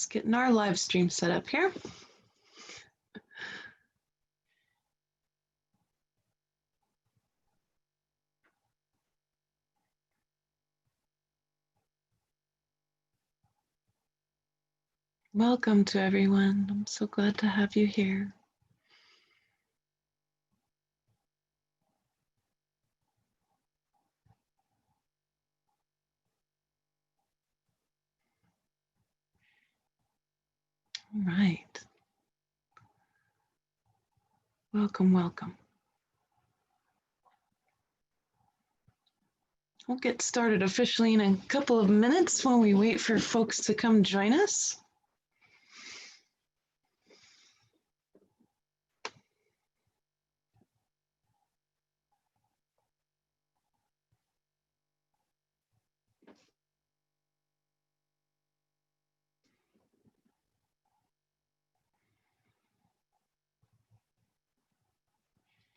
Just getting our live stream set up here. Welcome to everyone. I'm so glad to have you here. All right. Welcome, welcome. We'll get started officially in a couple of minutes while we wait for folks to come join us.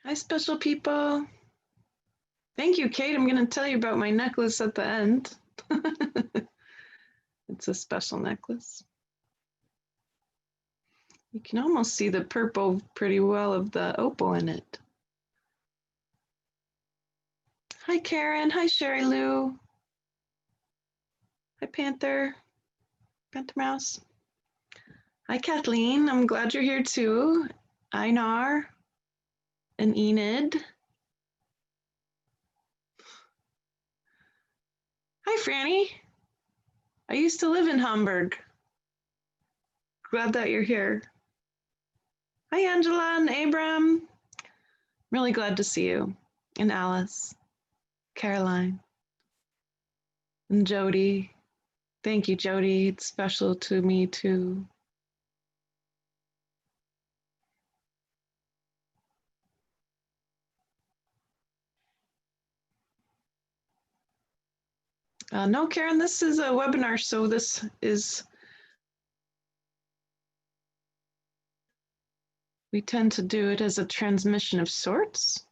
Hi, special people. Thank you, Kate. I'm going to tell you about my necklace at the end. It's a special necklace. You can almost see the purple pretty well of the opal in it. Hi, Karen. Hi, Sherry Lou. Hi, Panther. Panther Mouse. Hi, Kathleen. I'm glad you're here too. Einar and Enid. Hi, Franny. I used to live in Hamburg. Glad that you're here. Hi, Angela and Abram. Really glad to see you. And Alice, Caroline, and Jody. Thank you, Jody. It's special to me too. No, Karen, this is a webinar, so this is, we tend to do it as a transmission of sorts.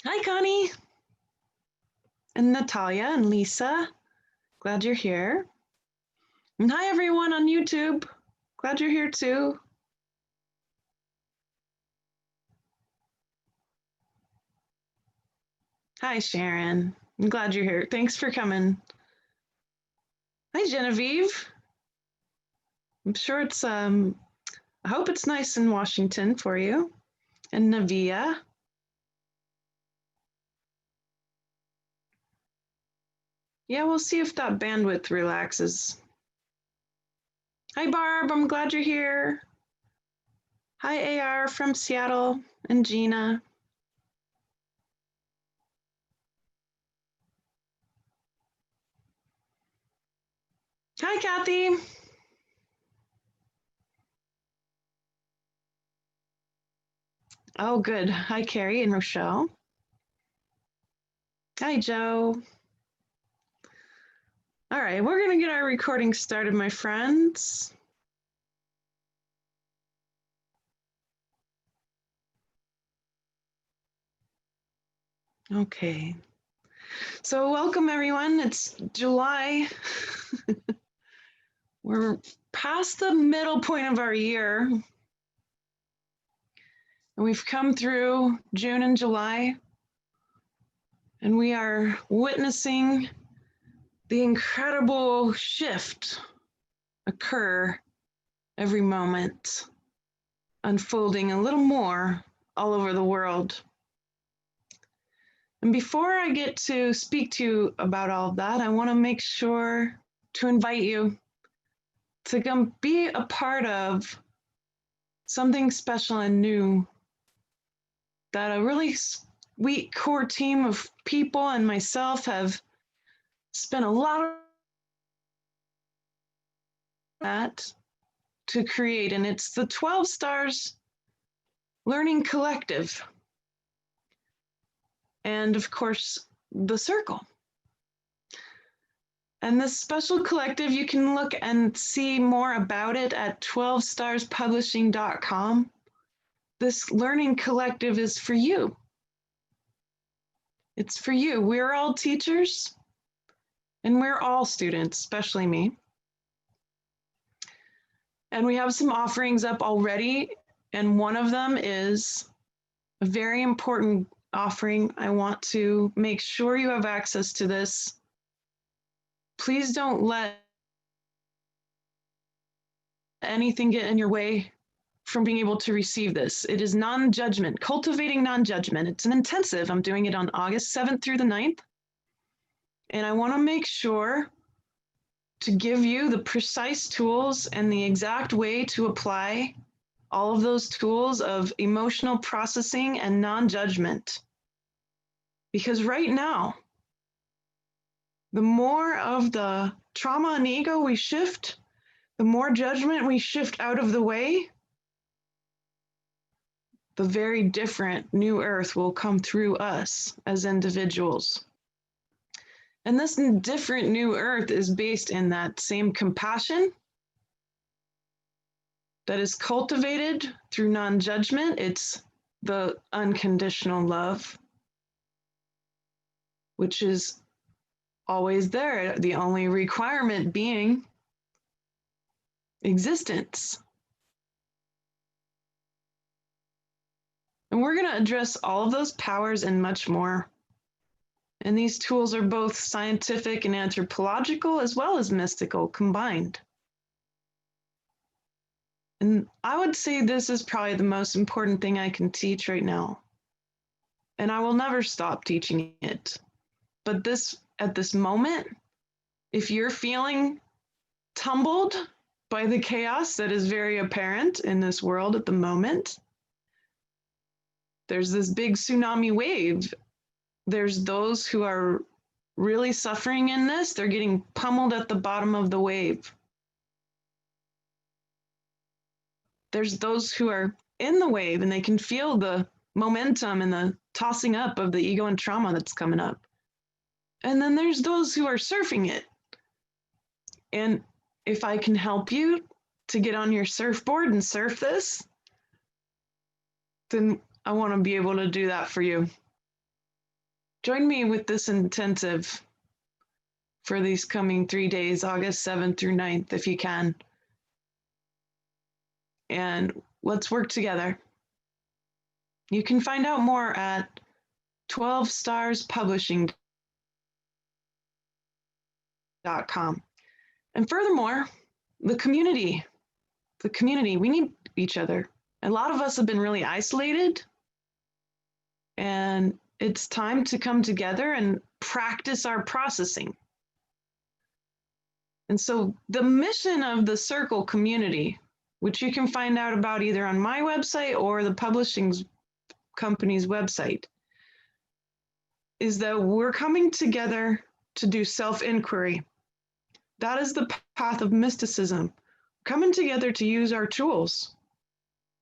Hi, Connie. And Natalia and Lisa. Glad you're here. And hi, everyone on YouTube. Glad you're here too. Hi, Sharon. I'm glad you're here. Thanks for coming. Hi, Genevieve. I'm sure it's, I hope it's nice in Washington for you. And Navia. Yeah, we'll see if that bandwidth relaxes. Hi, Barb. I'm glad you're here. Hi, AR from Seattle and Gina. Hi, Kathy. Oh, good. Hi, Carrie and Rochelle. Hi, Joe. All right, we're going to get our recording started, my friends. Okay. So welcome, everyone. It's July. We're past the middle point of our year. And we've come through June and July. And we are witnessing the incredible shift occur every moment, unfolding a little more all over the world. And before I get to speak to you about all of that, I want to make sure to invite you to come be a part of something special and new that a really sweet core team of people and myself have spent a lot of that to create, and it's the 12 Stars Learning Collective. And of course, the Circle. And this special collective, you can look and see more about it at 12starspublishing.com. This learning collective is for you. It's for you. We're all teachers. And we're all students, especially me. And we have some offerings up already. And one of them is a very important offering. I want to make sure you have access to this. Please don't let anything get in your way from being able to receive this. It is non-judgment, cultivating non-judgment. It's an intensive. I'm doing it on August 7th through the 9th. And I want to make sure to give you the precise tools and the exact way to apply all of those tools of emotional processing and non-judgment. Because right now, the more of the trauma and ego we shift, the more judgment we shift out of the way, the very different new earth will come through us as individuals. And this different new earth is based in that same compassion that is cultivated through non-judgment. It's the unconditional love, which is always there, the only requirement being existence. And we're going to address all of those powers and much more. And these tools are both scientific and anthropological as well as mystical combined. And I would say this is probably the most important thing I can teach right now. And I will never stop teaching it. But this, at this moment, if you're feeling tumbled by the chaos that is very apparent in this world at the moment, there's this big tsunami wave. There's those who are really suffering in this. They're getting pummeled at the bottom of the wave. There's those who are in the wave and they can feel the momentum and the tossing up of the ego and trauma that's coming up. And then there's those who are surfing it. And if I can help you to get on your surfboard and surf this, then I want to be able to do that for you. Join me with this intensive for these coming 3 days, August 7th through 9th, if you can. And let's work together. You can find out more at 12starspublishing.com. And furthermore, the community, we need each other. A lot of us have been really isolated, and it's time to come together and practice our processing. And so the mission of the Circle community, which you can find out about either on my website or the publishing company's website, is that we're coming together to do self-inquiry. That is the path of mysticism, coming together to use our tools.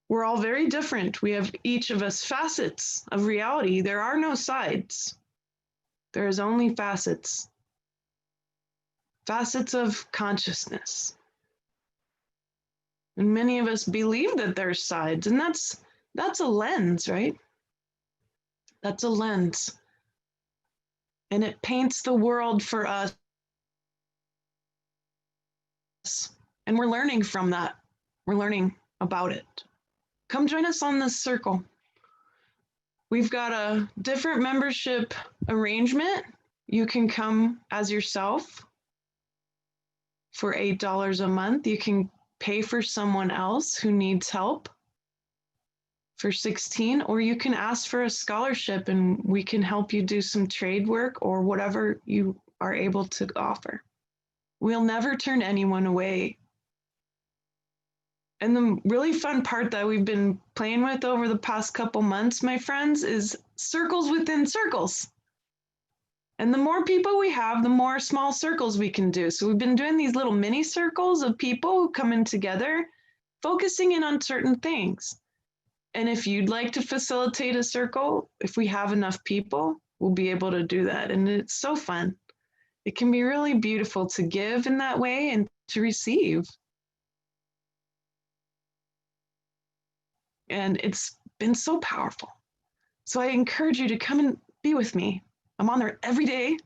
We're all very different. We have each of us facets of reality. There are no sides. There is only facets. Facets of consciousness. And many of us believe that there's sides, and that's a lens, right? That's a lens. And it paints the world for us. And we're learning from that. We're learning about it. Come join us on this circle. We've got a different membership arrangement. You can come as yourself for $8 a month. You can pay for someone else who needs help for $16, or you can ask for a scholarship and we can help you do some trade work or whatever you are able to offer. We'll never turn anyone away. And the really fun part that we've been playing with over the past couple months, my friends, is circles within circles. And the more people we have, the more small circles we can do. So we've been doing these little mini circles of people who come in together, focusing in on certain things. And if you'd like to facilitate a circle, if we have enough people, we'll be able to do that. And it's so fun. It can be really beautiful to give in that way and to receive. And it's been so powerful. So I encourage you to come and be with me. I'm on there every day.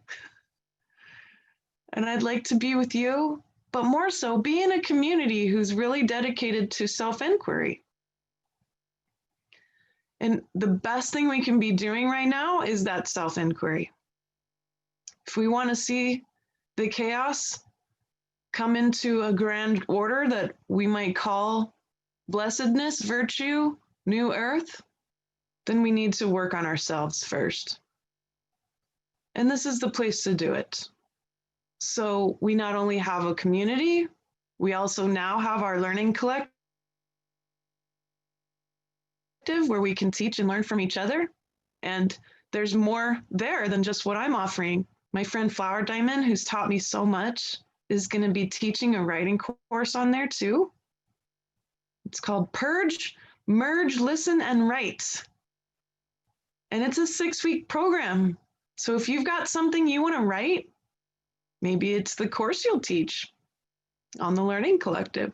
And I'd like to be with you, but more so be in a community who's really dedicated to self-inquiry. And the best thing we can be doing right now is that self-inquiry. If we want to see the chaos come into a grand order that we might call blessedness, virtue, new earth, then we need to work on ourselves first. And this is the place to do it. So we not only have a community, we also now have our learning collective where we can teach and learn from each other. And there's more there than just what I'm offering. My friend Flower Diamond, who's taught me so much, is going to be teaching a writing course on there too. It's called Purge, Merge, Listen, and Write. And it's a 6-week program. So if you've got something you want to write, maybe it's the course you'll teach on the Learning Collective.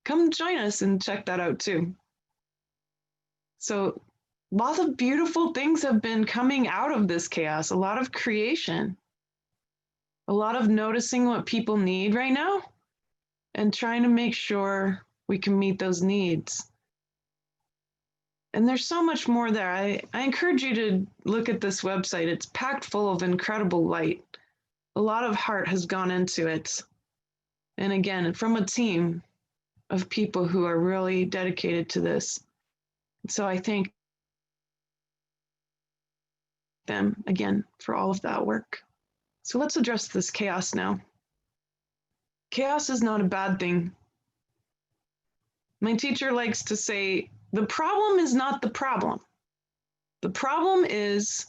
Come join us and check that out too. So lots of beautiful things have been coming out of this chaos, a lot of creation, a lot of noticing what people need right now and trying to make sure we can meet those needs. And there's so much more there. I encourage you to look at this website. It's packed full of incredible light. A lot of heart has gone into it. And again, from a team of people who are really dedicated to this. So I thank them again for all of that work. So let's address this chaos now. Chaos is not a bad thing. My teacher likes to say, the problem is not the problem. The problem is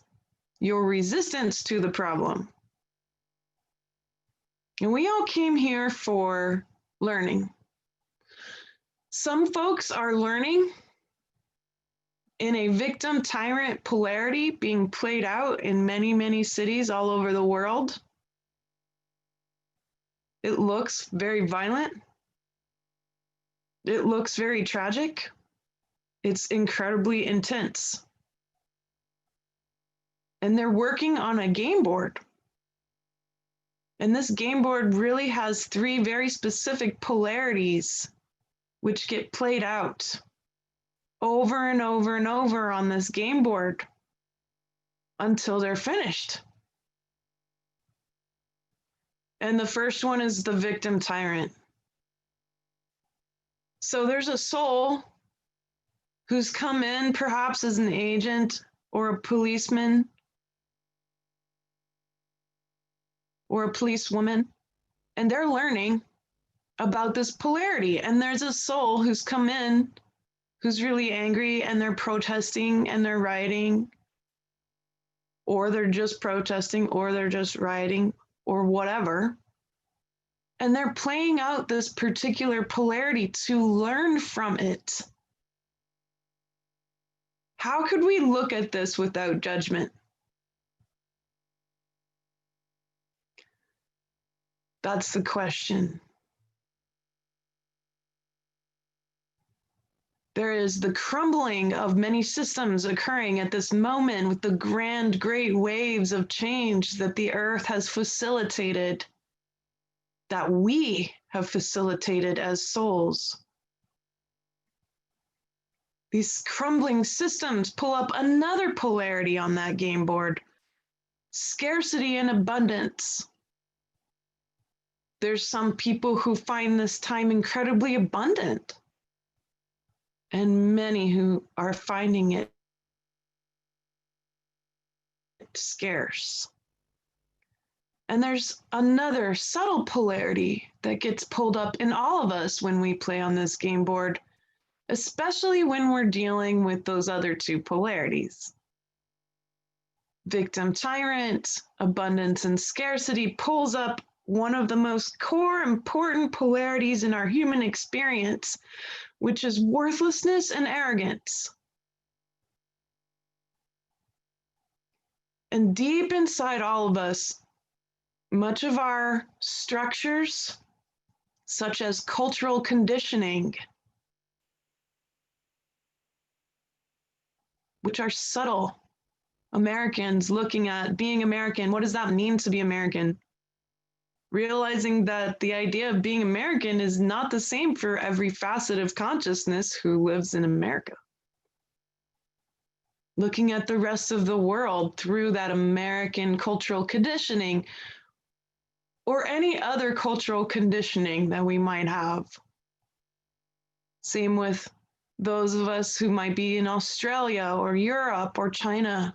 your resistance to the problem. And we all came here for learning. Some folks are learning in a victim-tyrant polarity being played out in many, many cities all over the world. It looks very violent. It looks very tragic. It's incredibly intense. And they're working on a game board. And this game board really has 3 very specific polarities which get played out over and over and over on this game board until they're finished. And the first one is the victim tyrant. So there's a soul who's come in perhaps as an agent or a policeman or a policewoman, and they're learning about this polarity. And there's a soul who's come in who's really angry and they're protesting and they're rioting, or they're just protesting, or they're just rioting, or whatever. And they're playing out this particular polarity to learn from it. How could we look at this without judgment? That's the question. There is the crumbling of many systems occurring at this moment with the grand, great waves of change that the earth has facilitated, that we have facilitated as souls. These crumbling systems pull up another polarity on that game board: scarcity and abundance. There's some people who find this time incredibly abundant, and many who are finding it scarce. And there's another subtle polarity that gets pulled up in all of us when we play on this game board, especially when we're dealing with those other 2 polarities. Victim tyrant, abundance and scarcity pulls up one of the most core important polarities in our human experience, which is worthlessness and arrogance. And deep inside all of us, much of our structures, such as cultural conditioning, which are subtle, Americans looking at being American, what does that mean to be American? realizing that the idea of being American is not the same for every facet of consciousness who lives in America. Looking at the rest of the world through that American cultural conditioning or any other cultural conditioning that we might have. Same with those of us who might be in Australia or Europe or China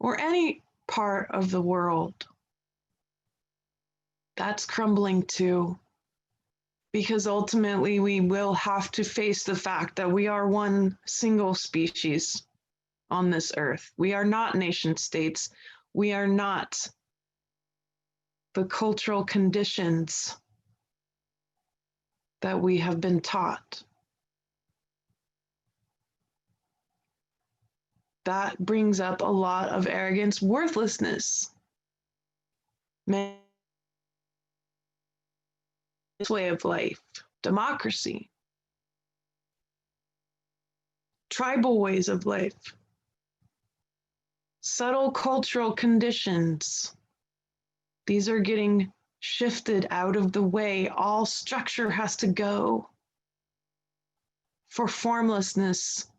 or any part of the world. That's crumbling too, because ultimately we will have to face the fact that we are one single species on this earth. We are not nation states. We are not the cultural conditions that we have been taught. That brings up a lot of arrogance, worthlessness. Way of life, democracy, tribal ways of life, subtle cultural conditions. These are getting shifted out of the way. All structure has to go for formlessness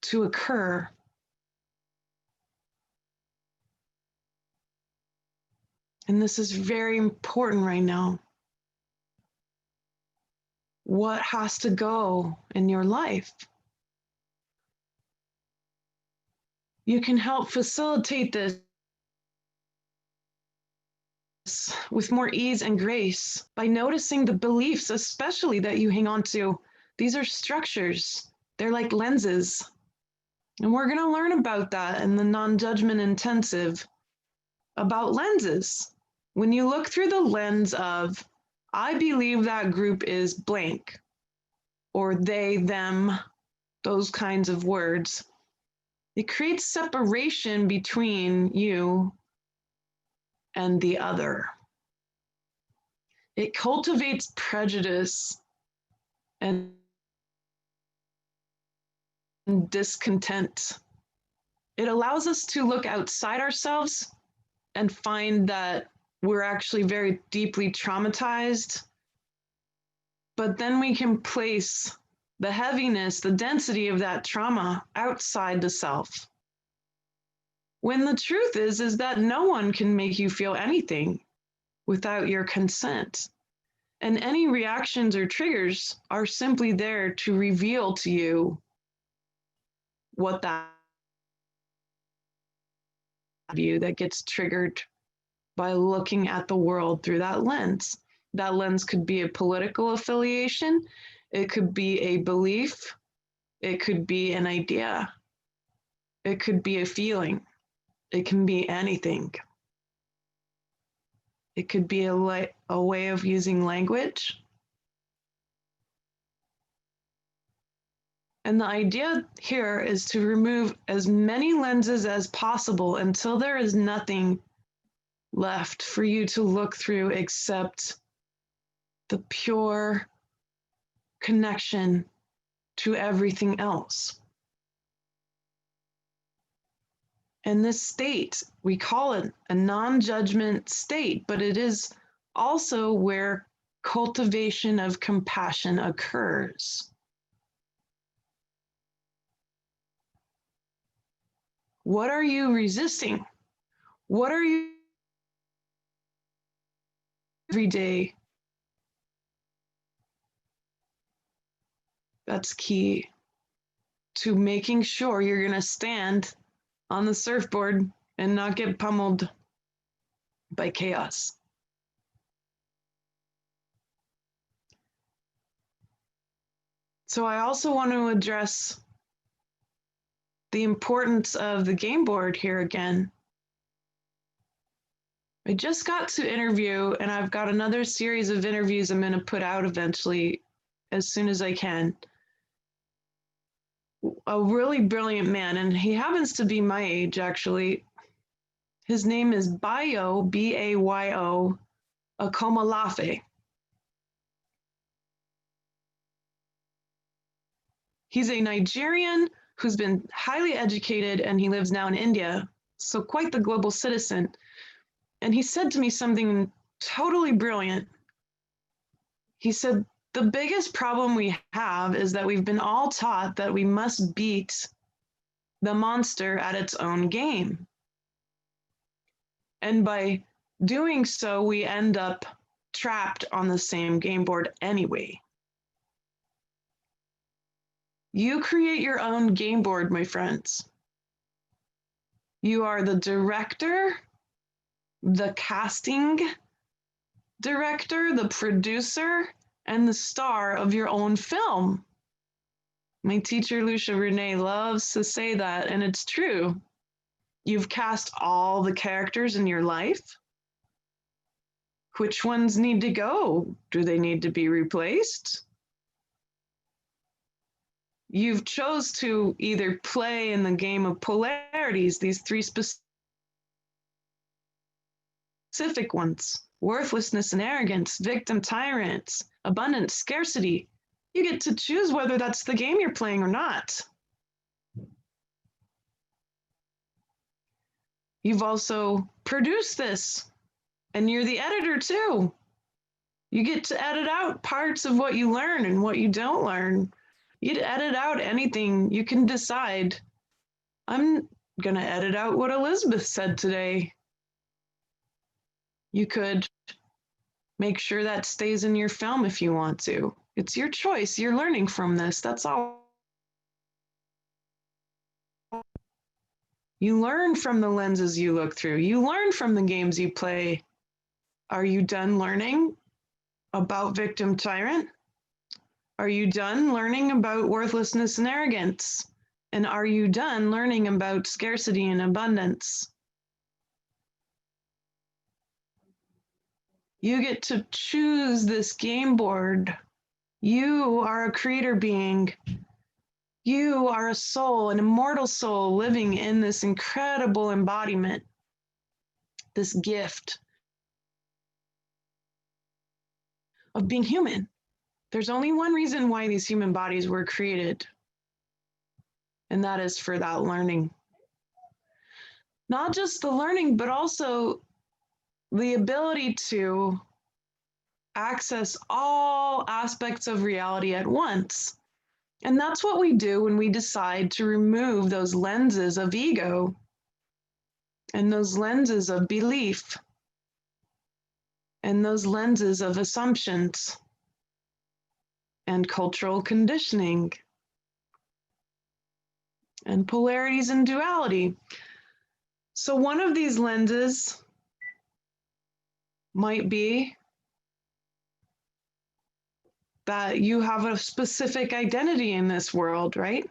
to occur. And this is very important right now. What has to go in your life? You can help facilitate this with more ease and grace by noticing the beliefs, especially that you hang on to. These are structures. They're like lenses. And we're going to learn about that in the non-judgment intensive, about lenses. When you look through the lens of, I believe that group is blank, or they, them, those kinds of words, it creates separation between you and the other. It cultivates prejudice and discontent. It allows us to look outside ourselves and find that we're actually very deeply traumatized. But then we can place the heaviness, the density of that trauma outside the self. When the truth is that no one can make you feel anything without your consent. And any reactions or triggers are simply there to reveal to you what that gets triggered by looking at the world through that lens. That lens could be a political affiliation, it could be a belief, it could be an idea, it could be a feeling, it can be anything. It could be a way of using language. And the idea here is to remove as many lenses as possible until there is nothing left for you to look through except the pure connection to everything else. And this state, we call it a non-judgment state, but it is also where cultivation of compassion occurs. What are you resisting? What are you every day? That's key to making sure you're going to stand on the surfboard and not get pummeled by chaos. So I also want to address the importance of the game board here again. I just got to interview, and I've got another series of interviews I'm going to put out eventually as soon as I can. A really brilliant man, and he happens to be my age, actually. His name is Bayo, B-A-Y-O, Akomolafe. He's a Nigerian who's been highly educated, and he lives now in India, so quite the global citizen. And he said to me something totally brilliant. He said, the biggest problem we have is that we've been all taught that we must beat the monster at its own game. And by doing so, we end up trapped on the same game board anyway. You create your own game board, my friends. You are the director, the casting director, the producer, and the star of your own film. My teacher, Lucia Renee, loves to say that, and it's true. You've cast all the characters in your life. Which ones need to go? Do they need to be replaced? You've chose to either play in the game of polarities, these three specific ones: worthlessness and arrogance, victim tyrants, abundance, scarcity. You get to choose whether that's the game you're playing or not. You've also produced this, and you're the editor too. You get to edit out parts of what you learn and what you don't learn. You'd edit out anything. You can decide, I'm going to edit out what Elizabeth said today. You could make sure that stays in your film if you want to. It's your choice. You're learning from this. That's all. You learn from the lenses you look through. You learn from the games you play. Are you done learning about victim tyrant? Are you done learning about worthlessness and arrogance? And are you done learning about scarcity and abundance? You get to choose this game board. You are a creator being. You are a soul, an immortal soul living in this incredible embodiment, this gift of being human. There's only one reason why these human bodies were created, and that is for that learning. Not just the learning, but also the ability to access all aspects of reality at once. And that's what we do when we decide to remove those lenses of ego and those lenses of belief and those lenses of assumptions and cultural conditioning and polarities and duality. So one of these lenses might be that you have a specific identity in this world, right?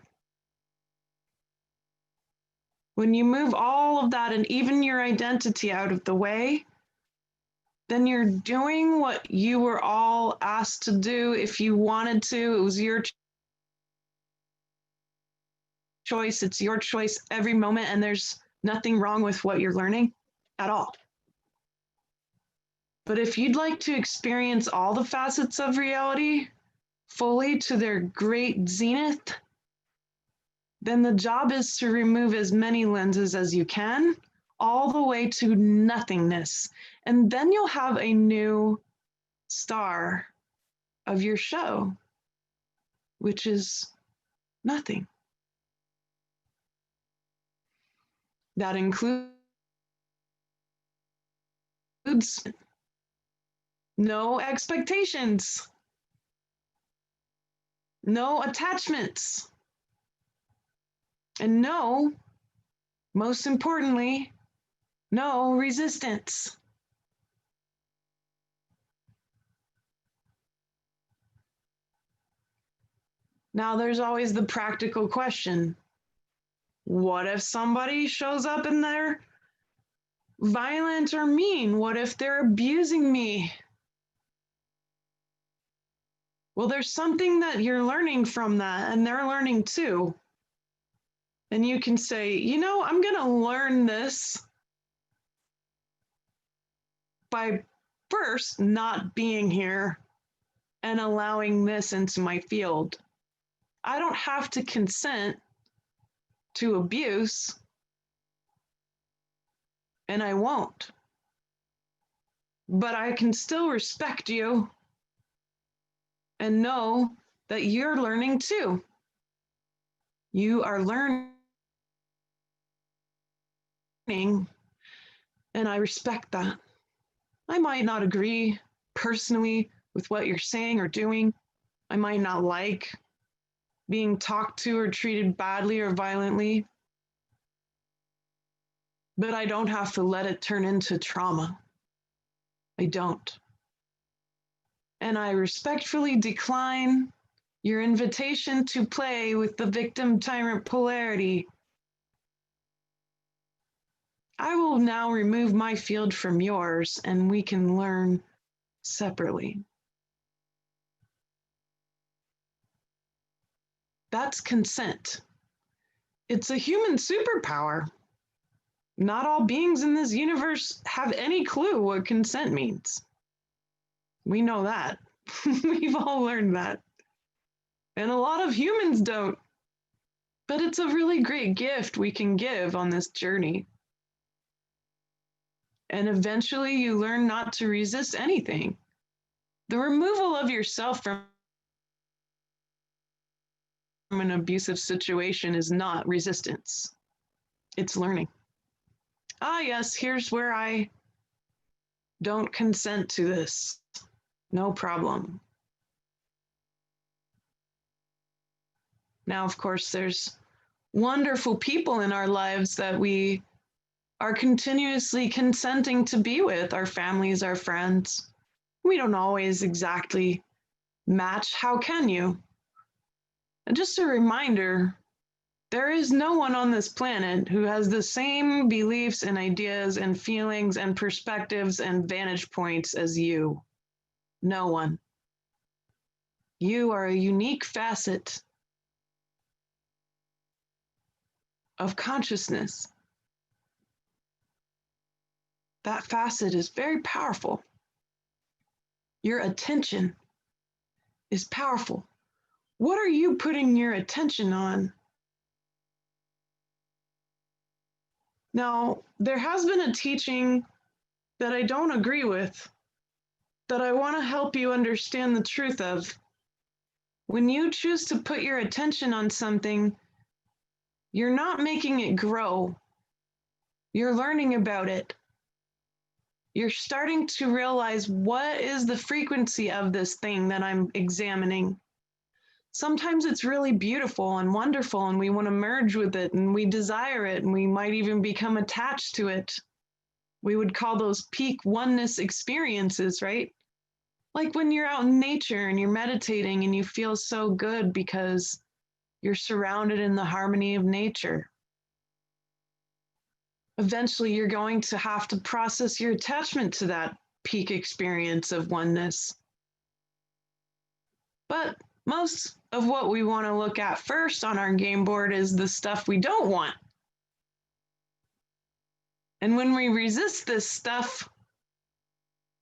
When you move all of that and even your identity out of the way, then you're doing what you were all asked to do if you wanted to. It was your choice. It's your choice every moment, and there's nothing wrong with what you're learning at all. But if you'd like to experience all the facets of reality fully to their great zenith, then the job is to remove as many lenses as you can, all the way to nothingness. And then you'll have a new star of your show, which is nothing. That includes no expectations, no attachments, and no, most importantly, no resistance. Now there's always the practical question. What if somebody shows up and they're violent or mean? What if they're abusing me? Well, there's something that you're learning from that, and they're learning too. And you can say, you know, I'm going to learn this by first not being here and allowing this into my field. I don't have to consent to abuse, and I won't. but I can still respect you and know that you're learning too. You are learning, and I respect that. I might not agree personally with what you're saying or doing. I might not like being talked to or treated badly or violently, but I don't have to let it turn into trauma. I don't. And I respectfully decline your invitation to play with the victim tyrant polarity. I will now remove my field from yours and we can learn separately. That's consent. It's a human superpower. Not all beings in this universe have any clue what consent means. We know that. We've all learned that. And a lot of humans don't. But it's a really great gift we can give on this journey. And eventually you learn not to resist anything. The removal of yourself from an abusive situation is not resistance. It's learning. Ah, yes, here's where I don't consent to this. No problem. Now, of course, there's wonderful people in our lives that we are continuously consenting to be with, our families, our friends. We don't always exactly match. How can you? And just a reminder, there is no one on this planet who has the same beliefs and ideas and feelings and perspectives and vantage points as you. No one. You are a unique facet of consciousness. That facet is very powerful. Your attention is powerful. What are you putting your attention on? Now, there has been a teaching that I don't agree with, that I want to help you understand the truth of. When you choose to put your attention on something, you're not making it grow. You're learning about it. You're starting to realize what is the frequency of this thing that I'm examining. Sometimes it's really beautiful and wonderful, and we want to merge with it, and we desire it, and we might even become attached to it. We would call those peak oneness experiences, right? Like when you're out in nature and you're meditating and you feel so good because you're surrounded in the harmony of nature. Eventually, you're going to have to process your attachment to that peak experience of oneness. But most of what we want to look at first on our game board is the stuff we don't want. And when we resist this stuff,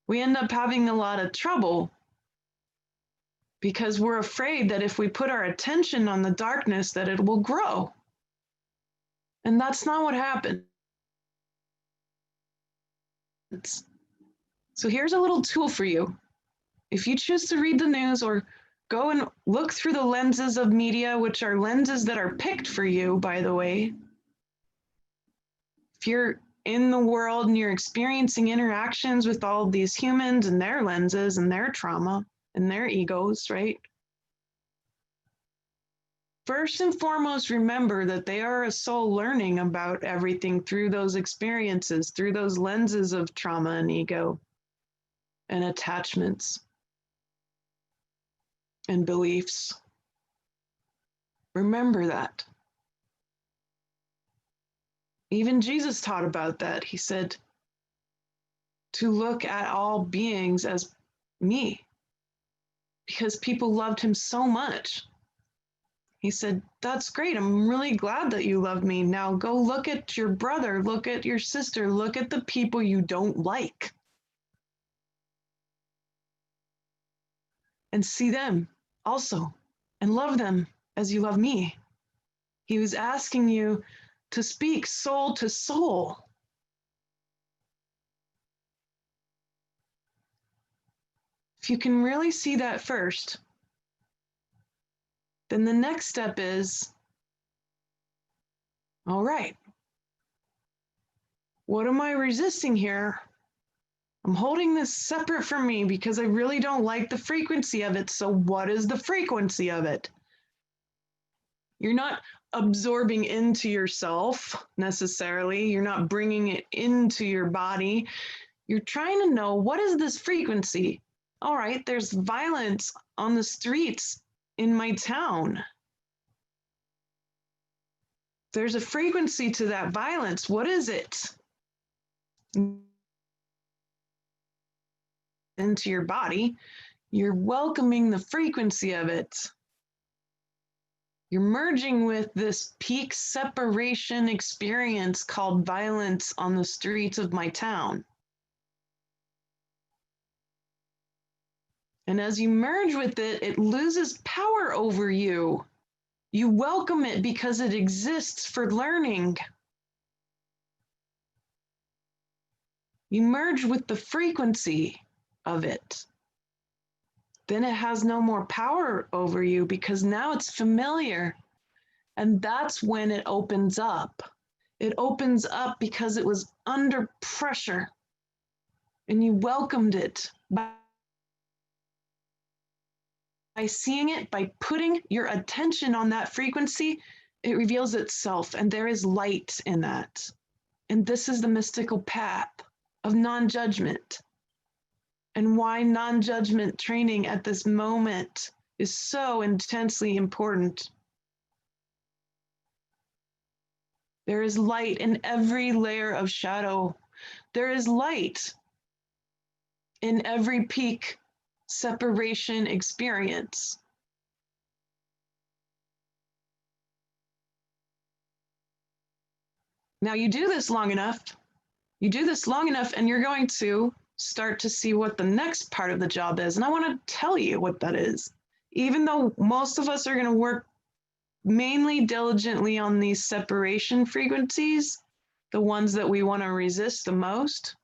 we end up having a lot of trouble because we're afraid that if we put our attention on the darkness, that it will grow. And that's not what happens. So here's a little tool for you. If you choose to read the news or go and look through the lenses of media, which are lenses that are picked for you, by the way, if you're in the world and you're experiencing interactions with all of these humans and their lenses and their trauma and their egos, right? First and foremost, remember that they are a soul learning about everything through those experiences, through those lenses of trauma and ego and attachments and beliefs. Remember that. Even Jesus taught about that. He said to look at all beings as me because people loved him so much. He said, that's great. I'm really glad that you love me. Now go look at your brother, look at your sister, look at the people you don't like and see them also and love them as you love me. He was asking you to speak soul to soul. If you can really see that first, then the next step is, all right, what am I resisting here? I'm holding this separate from me because I really don't like the frequency of it. So what is the frequency of it? You're not absorbing into yourself necessarily. You're not bringing it into your body. You're trying to know, what is this frequency? All right, there's violence on the streets in my town. There's a frequency to that violence. What is it? Into your body, you're welcoming the frequency of it. You're merging with this peak separation experience called violence on the streets of my town. And as you merge with it, it loses power over you. You welcome it because it exists for learning. You merge with the frequency of it. Then it has no more power over you because now it's familiar. And that's when it opens up. It opens up because it was under pressure and you welcomed it by seeing it, by putting your attention on that frequency. It reveals itself, and there is light in that. And this is the mystical path of non-judgment, and why non-judgment training at this moment is so intensely important. There is light in every layer of shadow. There is light in every peak separation experience. Now you do this long enough, and you're going to start to see what the next part of the job is. And I want to tell you what that is. Even though most of us are going to work mainly diligently on these separation frequencies, the ones that we want to resist the most,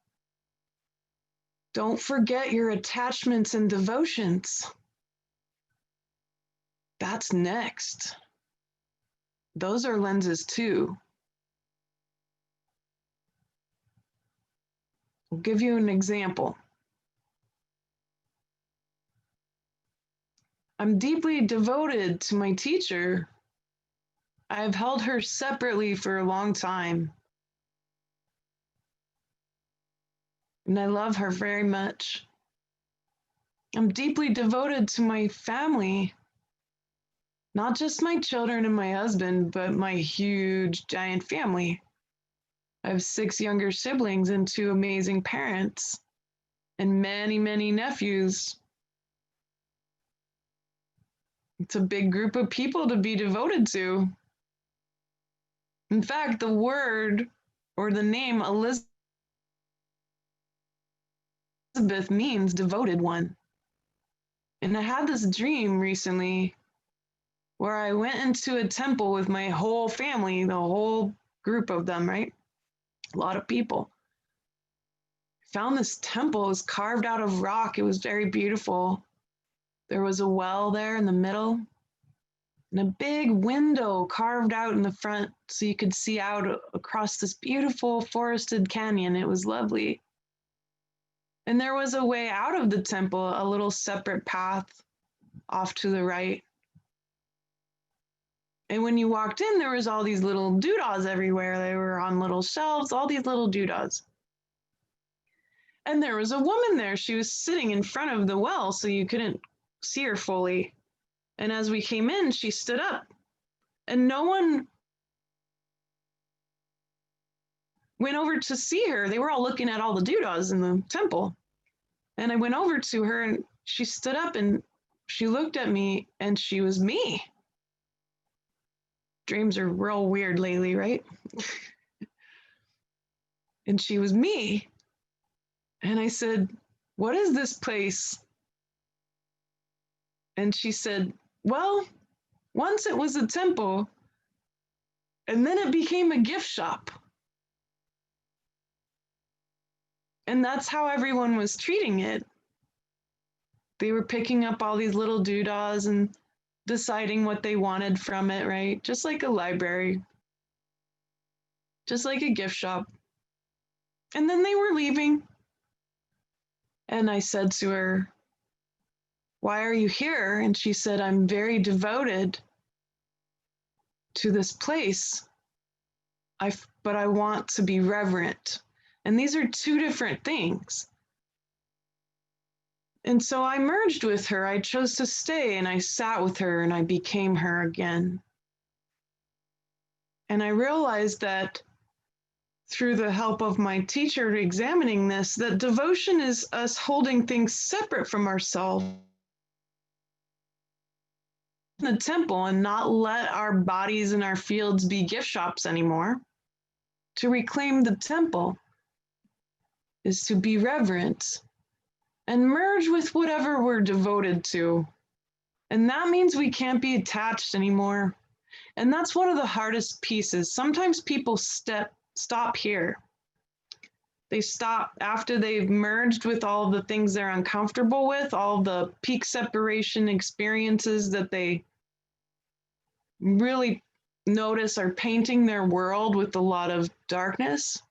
don't forget your attachments and devotions. That's next. Those are lenses too. I'll give you an example. I'm deeply devoted to my teacher. I've held her separately for a long time. And I love her very much. I'm deeply devoted to my family, not just my children and my husband, but my huge, giant family. I have 6 younger siblings and 2 amazing parents and many, many nephews. It's a big group of people to be devoted to. In fact, the word or the name Elizabeth means devoted one. And I had this dream recently where I went into a temple with my whole family, the whole group of them, right? A lot of people. Found this temple. It was carved out of rock. It was very beautiful. There was a well there in the middle and a big window carved out in the front so you could see out across this beautiful forested canyon. It was lovely. And there was a way out of the temple, a little separate path off to the right. And when you walked in, there was all these little doodahs everywhere. They were on little shelves, all these little doodahs. And there was a woman there. She was sitting in front of the well, so you couldn't see her fully. And as we came in, she stood up. And no one went over to see her. They were all looking at all the doodahs in the temple. And I went over to her, and she stood up, and she looked at me, and she was me. Dreams are real weird lately, right? And she was me. And I said, "What is this place?" And she said, "Well, once it was a temple, and then it became a gift shop." And that's how everyone was treating it. They were picking up all these little doodahs and deciding what they wanted from it, right? Just like a library, just like a gift shop. And then they were leaving. And I said to her, "Why are you here?" And she said, "I'm very devoted to this place, but I want to be reverent." And these are two different things. And so I merged with her. I chose to stay and I sat with her and I became her again. And I realized that through the help of my teacher examining this, that devotion is us holding things separate from ourselves in the temple and not let our bodies and our fields be gift shops anymore. To reclaim the temple is to be reverent and merge with whatever we're devoted to. And that means we can't be attached anymore. And that's one of the hardest pieces. Sometimes people stop here. They stop after they've merged with all the things they're uncomfortable with, all the peak separation experiences that they really notice are painting their world with a lot of darkness.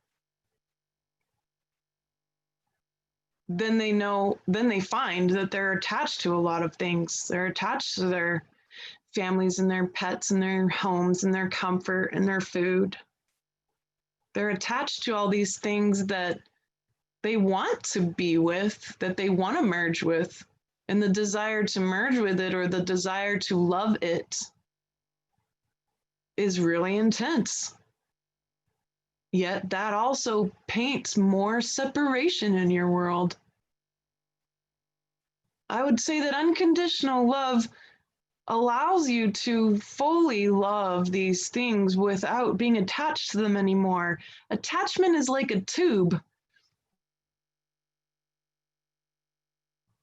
Then they find that they're attached to a lot of things. They're attached to their families and their pets and their homes and their comfort and their food. They're attached to all these things that they want to be with, that they want to merge with. And the desire to merge with it or the desire to love it is really intense. Yet that also paints more separation in your world. I would say that unconditional love allows you to fully love these things without being attached to them anymore. Attachment is like a tube.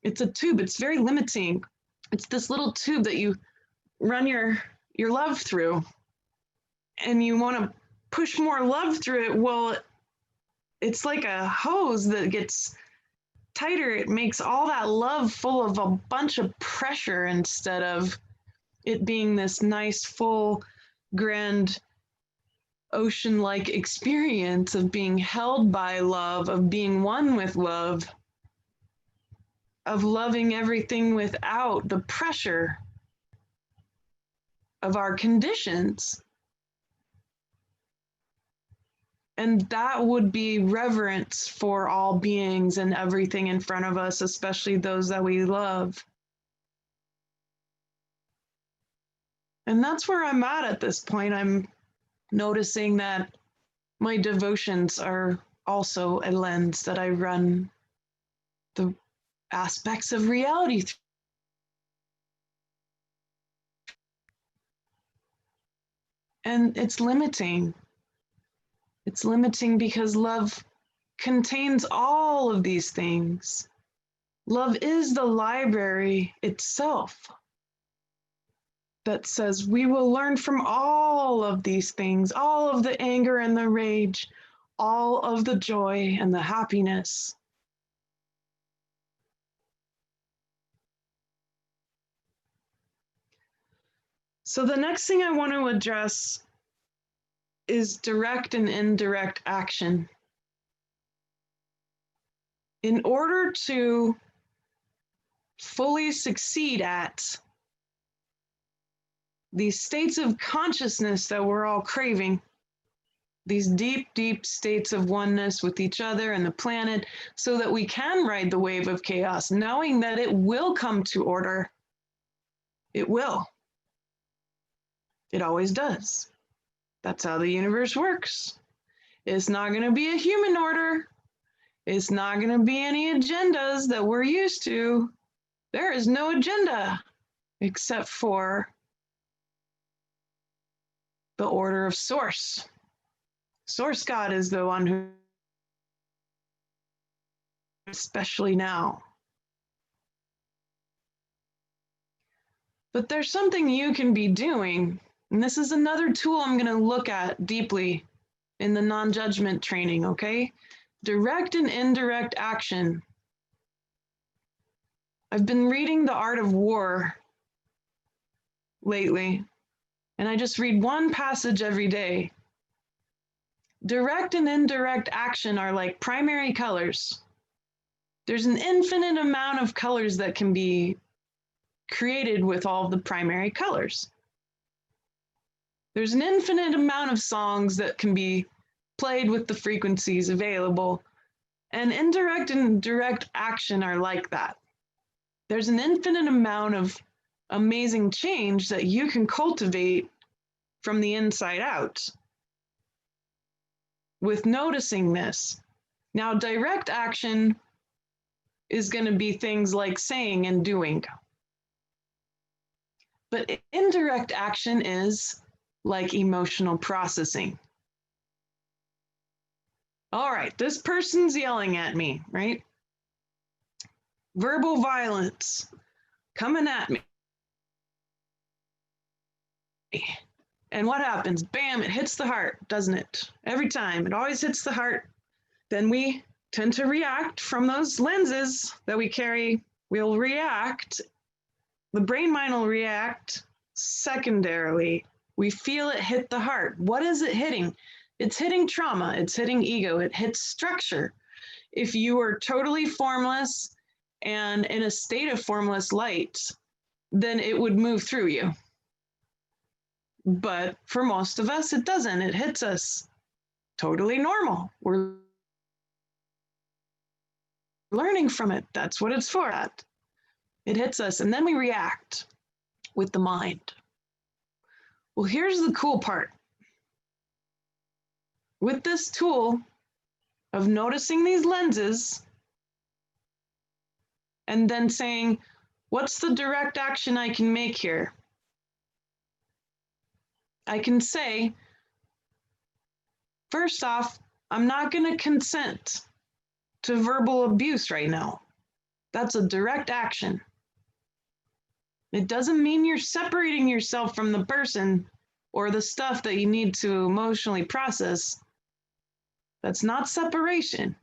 It's a tube. It's very limiting. It's this little tube that you run your love through, and you want to push more love through it. Well, it's like a hose that gets tighter. It makes all that love full of a bunch of pressure instead of it being this nice, full, grand, ocean-like experience of being held by love, of being one with love, of loving everything without the pressure of our conditions. And that would be reverence for all beings and everything in front of us, especially those that we love. And that's where I'm at this point. I'm noticing that my devotions are also a lens that I run the aspects of reality through. And it's limiting. It's limiting because love contains all of these things. Love is the library itself that says we will learn from all of these things, all of the anger and the rage, all of the joy and the happiness. So the next thing I want to address is direct and indirect action. In order to fully succeed at these states of consciousness that we're all craving, these deep, deep states of oneness with each other and the planet, so that we can ride the wave of chaos, knowing that it will come to order. It will. It always does. That's how the universe works. It's not going to be a human order. It's not going to be any agendas that we're used to. There is no agenda except for the order of source. Source God is the one who, especially now. But there's something you can be doing, and this is another tool I'm going to look at deeply in the non-judgment training, okay? Direct and indirect action. I've been reading The Art of War lately, and I just read one passage every day. Direct and indirect action are like primary colors. There's an infinite amount of colors that can be created with all of the primary colors. There's an infinite amount of songs that can be played with the frequencies available, and indirect and direct action are like that. There's an infinite amount of amazing change that you can cultivate from the inside out with noticing this. Now, direct action is going to be things like saying and doing. But indirect action is like emotional processing. All right, this person's yelling at me, right? Verbal violence coming at me. And what happens? Bam, it hits the heart, doesn't it? Every time, it always hits the heart. Then we tend to react from those lenses that we carry. We'll react. The brain mind will react secondarily. We feel it hit the heart. What is it hitting? It's hitting trauma. It's hitting ego. It hits structure. If you are totally formless and in a state of formless light, then it would move through you. But for most of us, it doesn't. It hits us totally normal. We're learning from it. That's what it's for. It hits us, and then we react with the mind. Well, here's the cool part. With this tool of noticing these lenses and then saying, what's the direct action I can make here? I can say, first off, I'm not going to consent to verbal abuse right now. That's a direct action. It doesn't mean you're separating yourself from the person or the stuff that you need to emotionally process. That's not separation.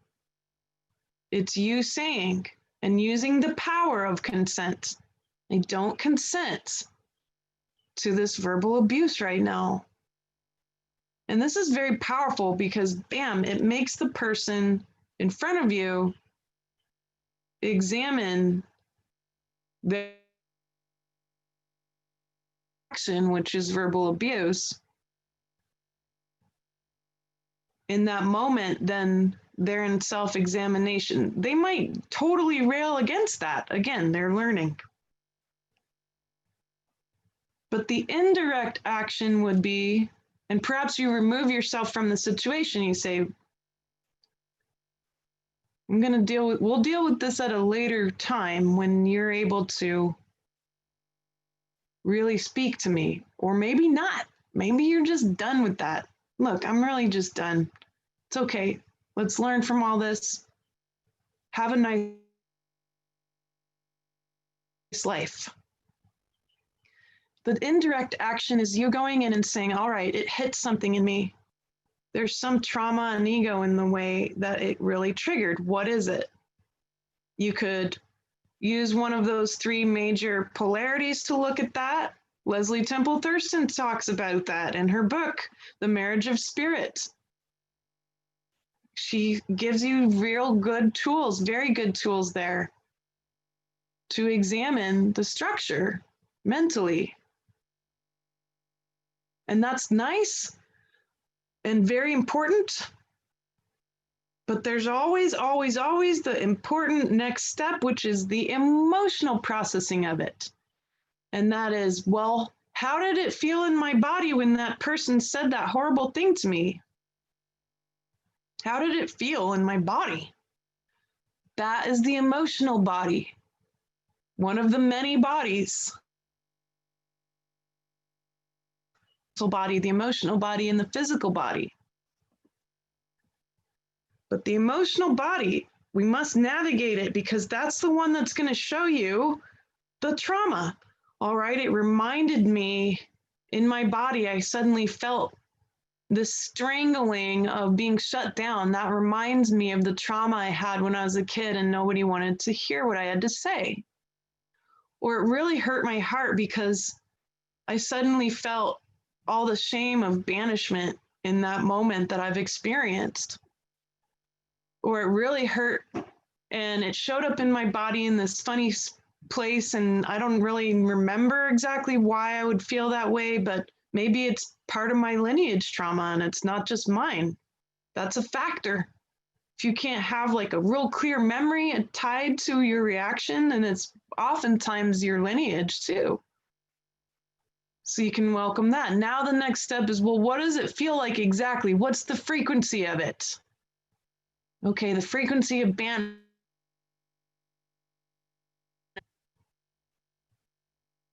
It's you saying and using the power of consent. I don't consent to this verbal abuse right now. And this is very powerful because, bam, it makes the person in front of you examine their action, which is verbal abuse. In that moment, then they're in self-examination. They might totally rail against that. Again, they're learning. But the indirect action would be, and perhaps you remove yourself from the situation. You say, we'll deal with this at a later time when you're able to really speak to me, or maybe not. Maybe you're just done with that. Look, I'm really just done. It's okay. Let's learn from all this. Have a nice life. The indirect action is you going in and saying, all right, it hit something in me. There's some trauma and ego in the way that it really triggered. What is it? You could use one of those three major polarities to look at that. Leslie Temple Thurston talks about that in her book, The Marriage of Spirit. She gives you real good tools, very good tools there to examine the structure mentally. And that's nice and very important. But there's always, always, always the important next step, which is the emotional processing of it. And that is, well, how did it feel in my body when that person said that horrible thing to me? How did it feel in my body? That is the emotional body, one of the many bodies. The body, the emotional body, and the physical body. But the emotional body, we must navigate it because that's the one that's going to show you the trauma. All right, it reminded me in my body, I suddenly felt this strangling of being shut down. That reminds me of the trauma I had when I was a kid and nobody wanted to hear what I had to say. Or it really hurt my heart because I suddenly felt all the shame of banishment in that moment that I've experienced. Or it really hurt and it showed up in my body in this funny place. And I don't really remember exactly why I would feel that way, but maybe it's part of my lineage trauma and it's not just mine. That's a factor. If you can't have like a real clear memory tied to your reaction, then it's oftentimes your lineage too. So you can welcome that. Now the next step is, well, what does it feel like exactly? What's the frequency of it? Okay, the frequency of the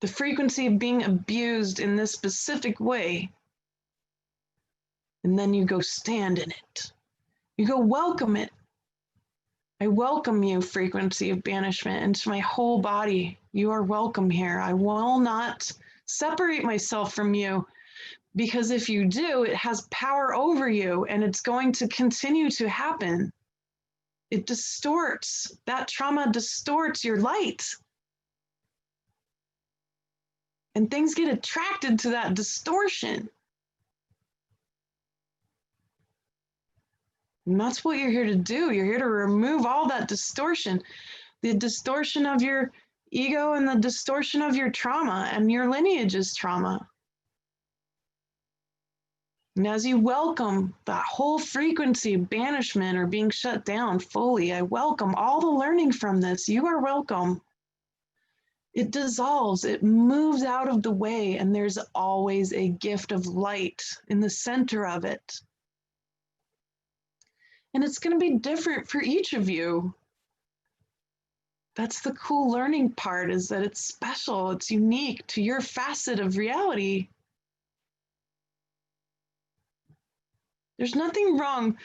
frequency of being abused in this specific way. And then you go stand in it. You go welcome it. I welcome you, frequency of banishment, into my whole body. You are welcome here. I will not separate myself from you, because if you do, it has power over you and it's going to continue to happen. It distorts, that trauma distorts your light. And things get attracted to that distortion. And that's what you're here to do. You're here to remove all that distortion, the distortion of your ego and the distortion of your trauma and your lineage's trauma. And as you welcome that whole frequency of banishment or being shut down fully, I welcome all the learning from this. You are welcome. It dissolves, it moves out of the way, and there's always a gift of light in the center of it. And it's going to be different for each of you. That's the cool learning part, is that it's special, it's unique to your facet of reality. There's nothing wrong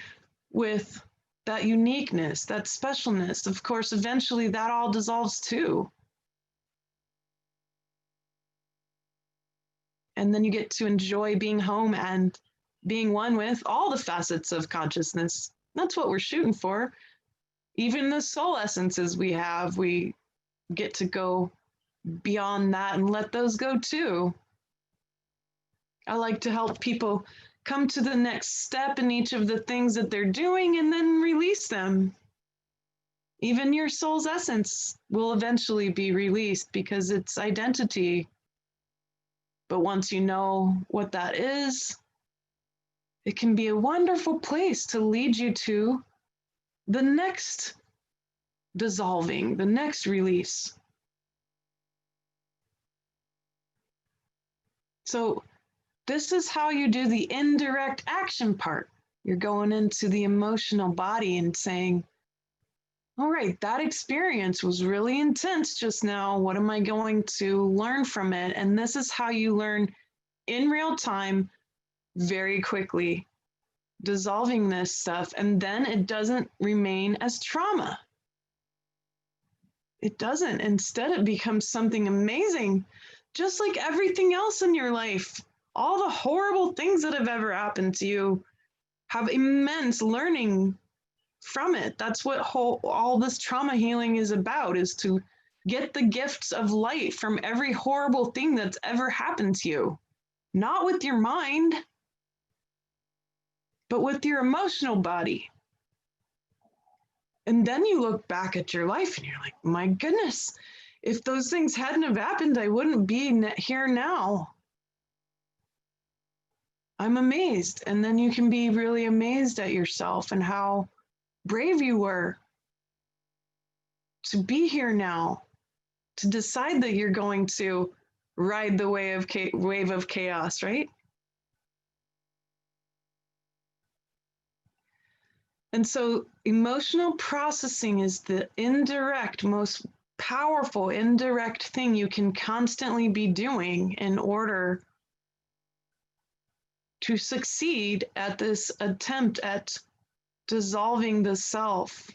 with that uniqueness, that specialness. Of course, eventually that all dissolves too. And then you get to enjoy being home and being one with all the facets of consciousness. That's what we're shooting for. Even the soul essences we have, we get to go beyond that and let those go too. I like to help people come to the next step in each of the things that they're doing and then release them. Even your soul's essence will eventually be released because it's identity. But once you know what that is, it can be a wonderful place to lead you to the next dissolving, the next release. So this is how you do the indirect action part. You're going into the emotional body and saying, all right, that experience was really intense just now. What am I going to learn from it? And this is how you learn in real time, very quickly, dissolving this stuff. And then it doesn't remain as trauma. It doesn't. Instead, it becomes something amazing, just like everything else in your life. All the horrible things that have ever happened to you have immense learning from it. That's what all this trauma healing is about, is to get the gifts of light from every horrible thing that's ever happened to you. Not with your mind, but with your emotional body. And then you look back at your life and you're like, my goodness, if those things hadn't have happened, I wouldn't be here now. I'm amazed. And then you can be really amazed at yourself and how brave you were to be here now, to decide that you're going to ride the wave of chaos, right? And so emotional processing is the indirect, most powerful indirect thing you can constantly be doing in order to succeed at this attempt at dissolving the self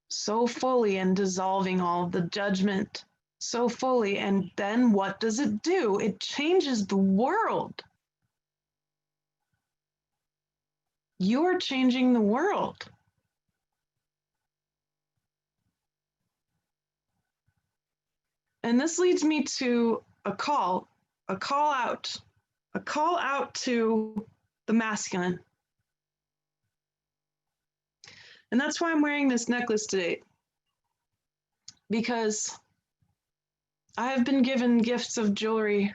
so fully and dissolving all of the judgment so fully. And then what does it do? It changes the world. You're changing the world. And this leads me to a call out to the masculine. And that's why I'm wearing this necklace today, because I have been given gifts of jewelry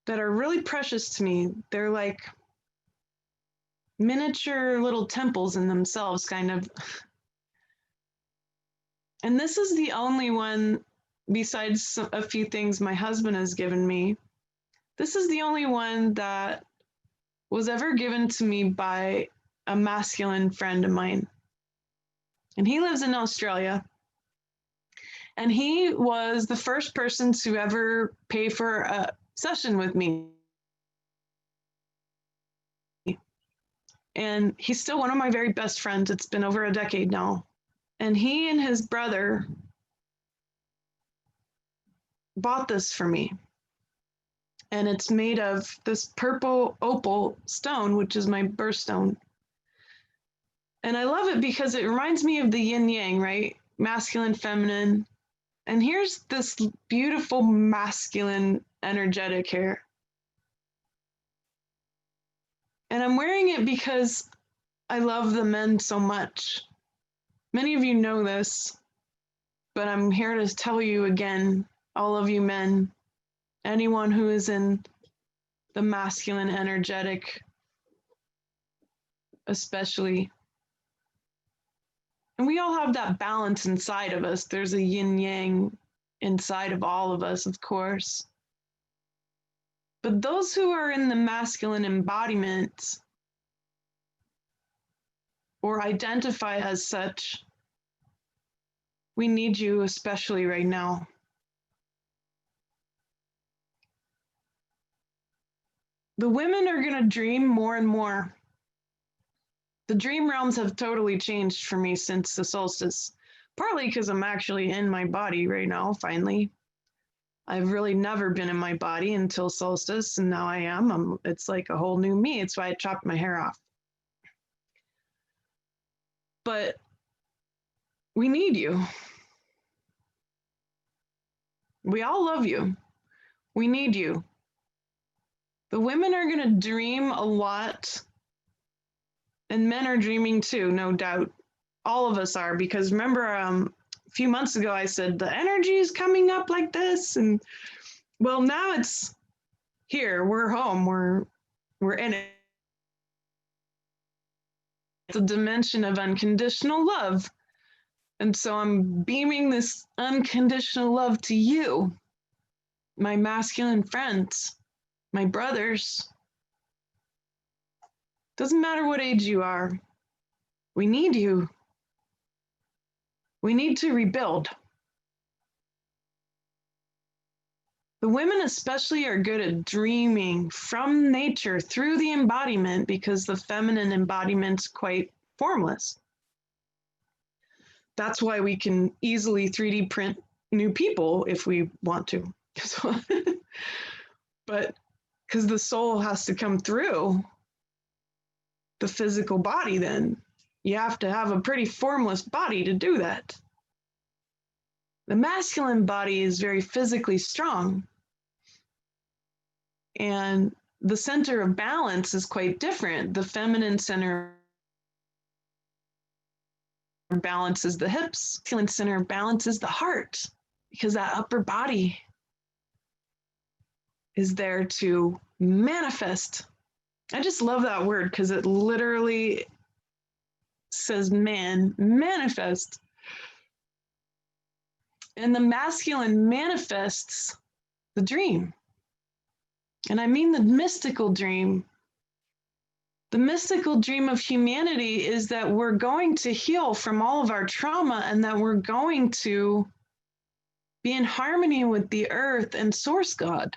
that are really precious to me. They're like miniature little temples in themselves, kind of. And this is the only one, besides a few things my husband has given me, this is the only one that was ever given to me by a masculine friend of mine. And he lives in Australia. And he was the first person to ever pay for a session with me. And he's still one of my very best friends. It's been over a decade now. And he and his brother bought this for me. And it's made of this purple opal stone, which is my birthstone. And I love it because it reminds me of the yin yang, right? Masculine, feminine. And here's this beautiful masculine energetic here. And I'm wearing it because I love the men so much. Many of you know this, but I'm here to tell you again, all of you men, anyone who is in the masculine energetic, especially. And we all have that balance inside of us. There's a yin yang inside of all of us, of course. But those who are in the masculine embodiment or identify as such, we need you especially right now. The women are going to dream more and more. The dream realms have totally changed for me since the solstice, partly because I'm actually in my body right now, finally. I've really never been in my body until solstice, and now I am. It's like a whole new me. It's why I chopped my hair off. But we need you. We all love you. We need you. The women are going to dream a lot, and men are dreaming too, no doubt. All of us are, because remember a few months ago I said the energy is coming up like this, and well, now it's here. We're home. We're in it. It's a dimension of unconditional love. And so I'm beaming this unconditional love to you, my masculine friends, my brothers. Doesn't matter what age you are. We need you. We need to rebuild. The women especially are good at dreaming from nature through the embodiment, because the feminine embodiment's quite formless. That's why we can easily 3D print new people if we want to. But because the soul has to come through the physical body, then you have to have a pretty formless body to do that. The masculine body is very physically strong. And the center of balance is quite different. The feminine center balances the hips. The masculine center balances the heart, because that upper body is there to manifest. I just love that word because it literally says manifest. And the masculine manifests the dream. And I mean the mystical dream. The mystical dream of humanity is that we're going to heal from all of our trauma, and that we're going to be in harmony with the earth and source God.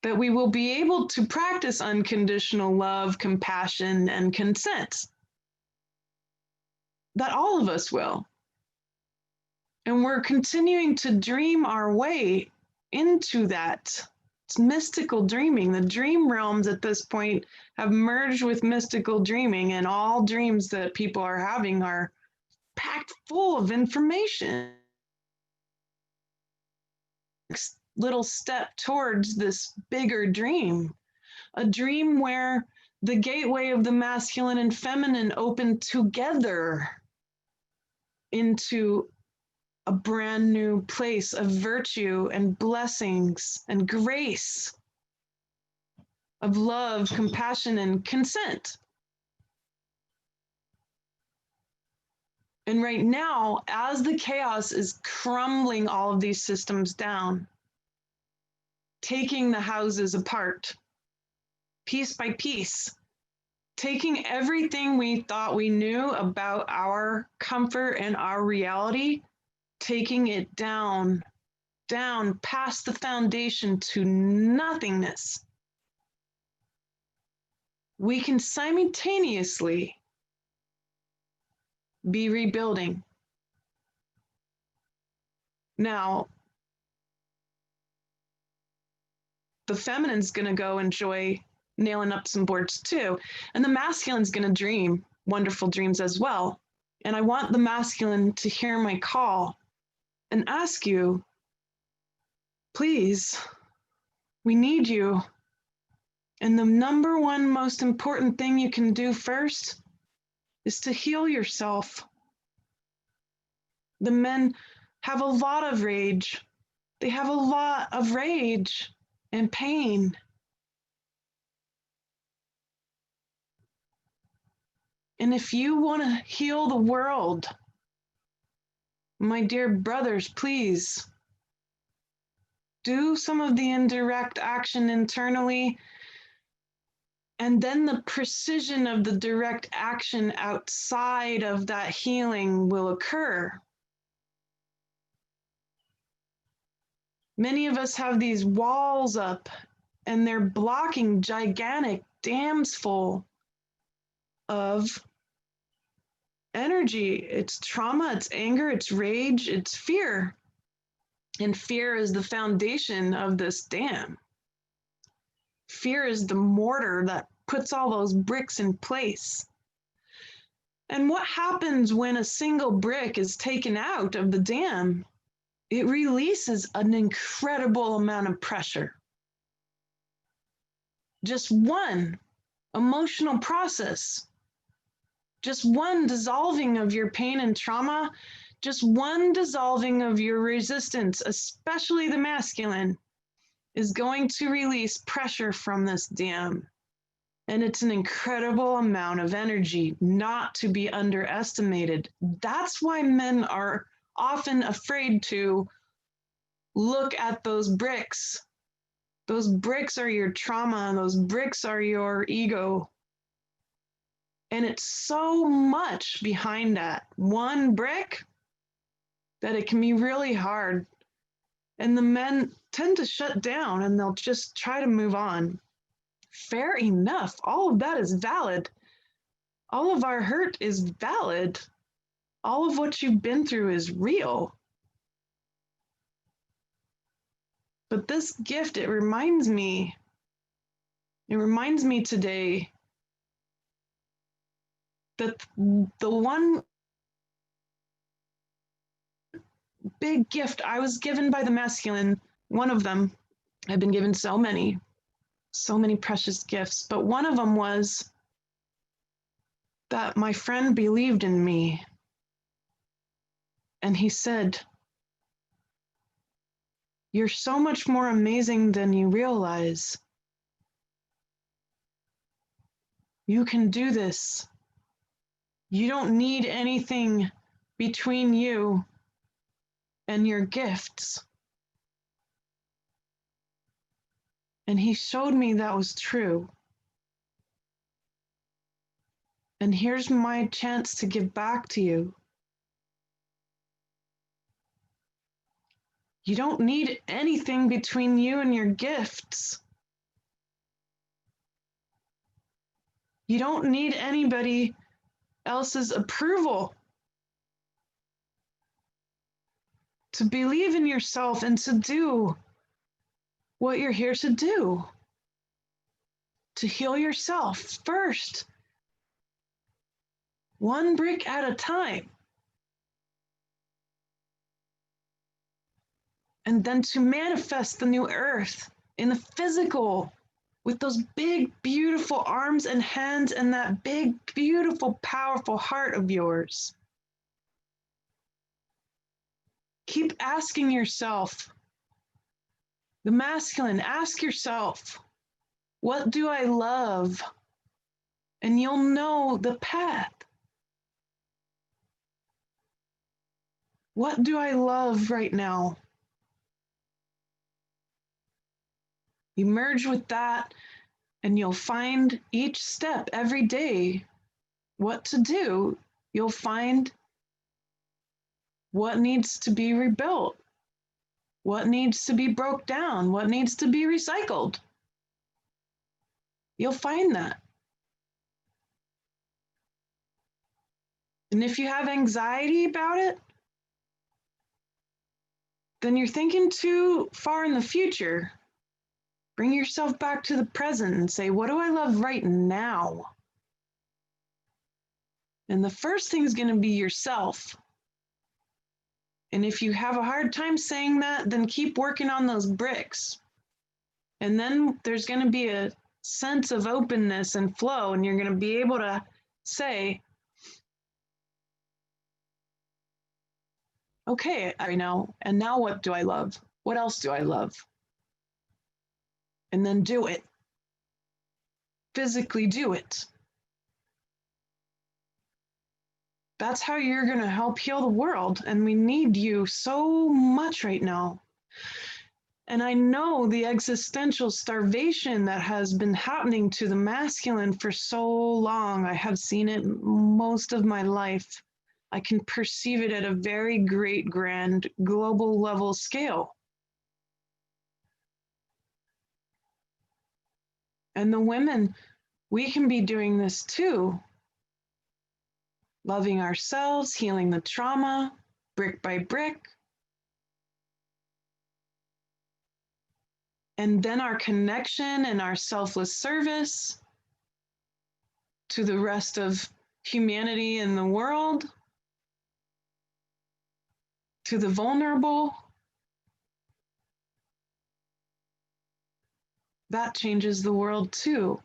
That we will be able to practice unconditional love, compassion, and consent. That all of us will. And we're continuing to dream our way into that. It's mystical dreaming. The dream realms at this point have merged with mystical dreaming, and all dreams that people are having are packed full of information. little step towards this bigger dream, a dream where the gateway of the masculine and feminine open together into a brand new place of virtue and blessings and grace, of love, compassion, and consent. And right now, as the chaos is crumbling all of these systems down, taking the houses apart, piece by piece, taking everything we thought we knew about our comfort and our reality, taking it down past the foundation to nothingness, we can simultaneously be rebuilding. Now, the feminine's going to go enjoy nailing up some boards too, and the masculine's going to dream wonderful dreams as well. And I want the masculine to hear my call and ask you, please, we need you. And the number one most important thing you can do first is to heal yourself. The men have a lot of rage. They have a lot of rage and pain. And if you want to heal the world, my dear brothers, please do some of the indirect action internally, and then the precision of the direct action outside of that healing will occur. Many of us have these walls up, and they're blocking gigantic dams full of energy. It's trauma, it's anger, it's rage, it's fear. And fear is the foundation of this dam. Fear is the mortar that puts all those bricks in place. And what happens when a single brick is taken out of the dam? It releases an incredible amount of pressure. Just one emotional process, just one dissolving of your pain and trauma, just one dissolving of your resistance, especially the masculine, is going to release pressure from this dam. And it's an incredible amount of energy, not to be underestimated. That's why men are often afraid to look at those bricks. Those bricks are your trauma, those bricks are your ego. And it's so much behind that one brick that it can be really hard. And the men tend to shut down and they'll just try to move on. Fair enough. All of that is valid. All of our hurt is valid. All of what you've been through is real. But this gift, it reminds me today that the one big gift I was given by the masculine, one of them, I've been given so many precious gifts, but one of them was that my friend believed in me. And he said, "You're so much more amazing than you realize. You can do this. You don't need anything between you and your gifts." And he showed me that was true. And here's my chance to give back to you. You don't need anything between you and your gifts. You don't need anybody else's approval to believe in yourself and to do what you're here to do. To heal yourself first, one brick at a time. and then to manifest the new earth in the physical with those big, beautiful arms and hands and that big, beautiful, powerful heart of yours. Keep asking yourself, the masculine, ask yourself, what do I love? And you'll know the path. What do I love right now? You merge with that, and you'll find each step every day what to do. You'll find what needs to be rebuilt, what needs to be broke down, what needs to be recycled. You'll find that. And if you have anxiety about it, then you're thinking too far in the future. Bring yourself back to the present and say, what do I love right now? And the first thing is going to be yourself. And if you have a hard time saying that, then keep working on those bricks. And then there's going to be a sense of openness and flow, and you're going to be able to say, okay, I know. And now what do I love? What else do I love? And then do it. Physically do it. That's how you're going to help heal the world. And we need you so much right now. And I know the existential starvation that has been happening to the masculine for so long. I have seen it most of my life. I can perceive it at a very great, grand, global level scale. And the women, we can be doing this too. Loving ourselves, healing the trauma, brick by brick. And then our connection and our selfless service to the rest of humanity and the world, to the vulnerable. That changes the world too.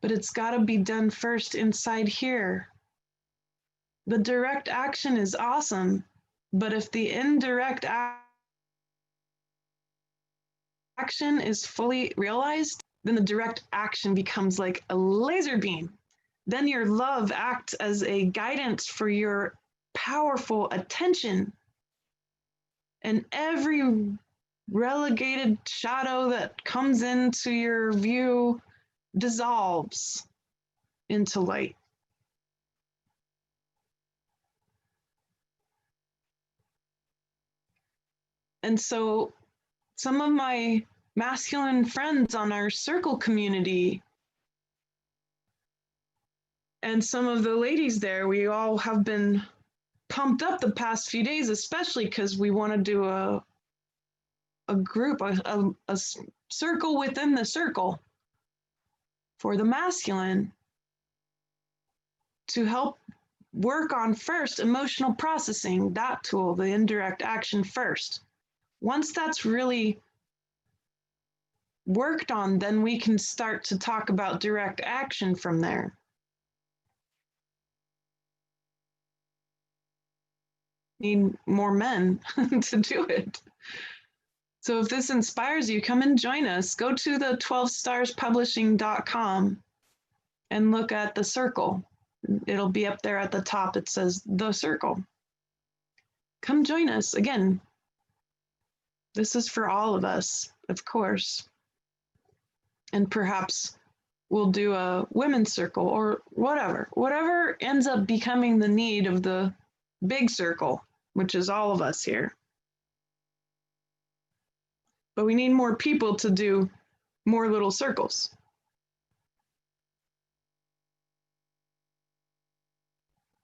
But it's got to be done first inside here. The direct action is awesome, but if the indirect action is fully realized, then the direct action becomes like a laser beam. Then your love acts as a guidance for your powerful attention. And every relegated shadow that comes into your view dissolves into light. And so some of my masculine friends on our circle community and some of the ladies there, we all have been pumped up the past few days, especially because we want to do a group, a circle within the circle for the masculine to help work on first emotional processing, that tool, the indirect action first. Once that's really worked on, then we can start to talk about direct action from there. Need more men to do it. So if this inspires you, come and join us. Go to the 12starspublishing.com and look at the circle. It'll be up there at the top. It says the circle. Come join us. Again, this is for all of us, of course. And perhaps we'll do a women's circle or whatever ends up becoming the need of the big circle, which is all of us here. But we need more people to do more little circles.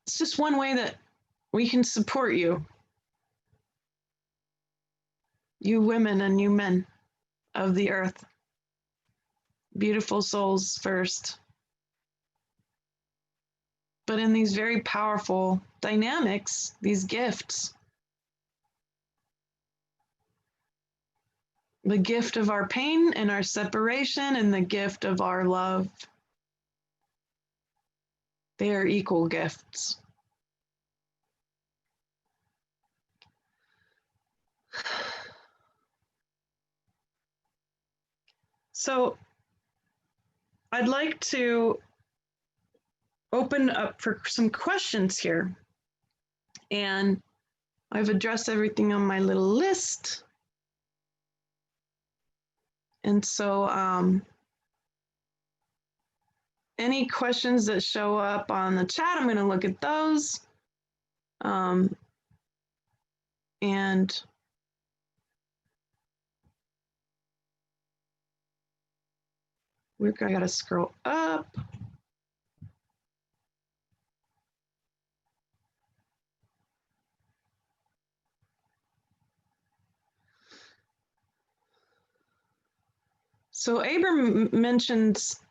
It's just one way that we can support you. You women and you men of the earth. Beautiful souls first. But in these very powerful dynamics, these gifts, the gift of our pain and our separation and the gift of our love. They are equal gifts. So I'd like to open up for some questions here. And I've addressed everything on my little list. And so any questions that show up on the chat, I'm going to look at those. And I got to scroll up. So Abram mentions,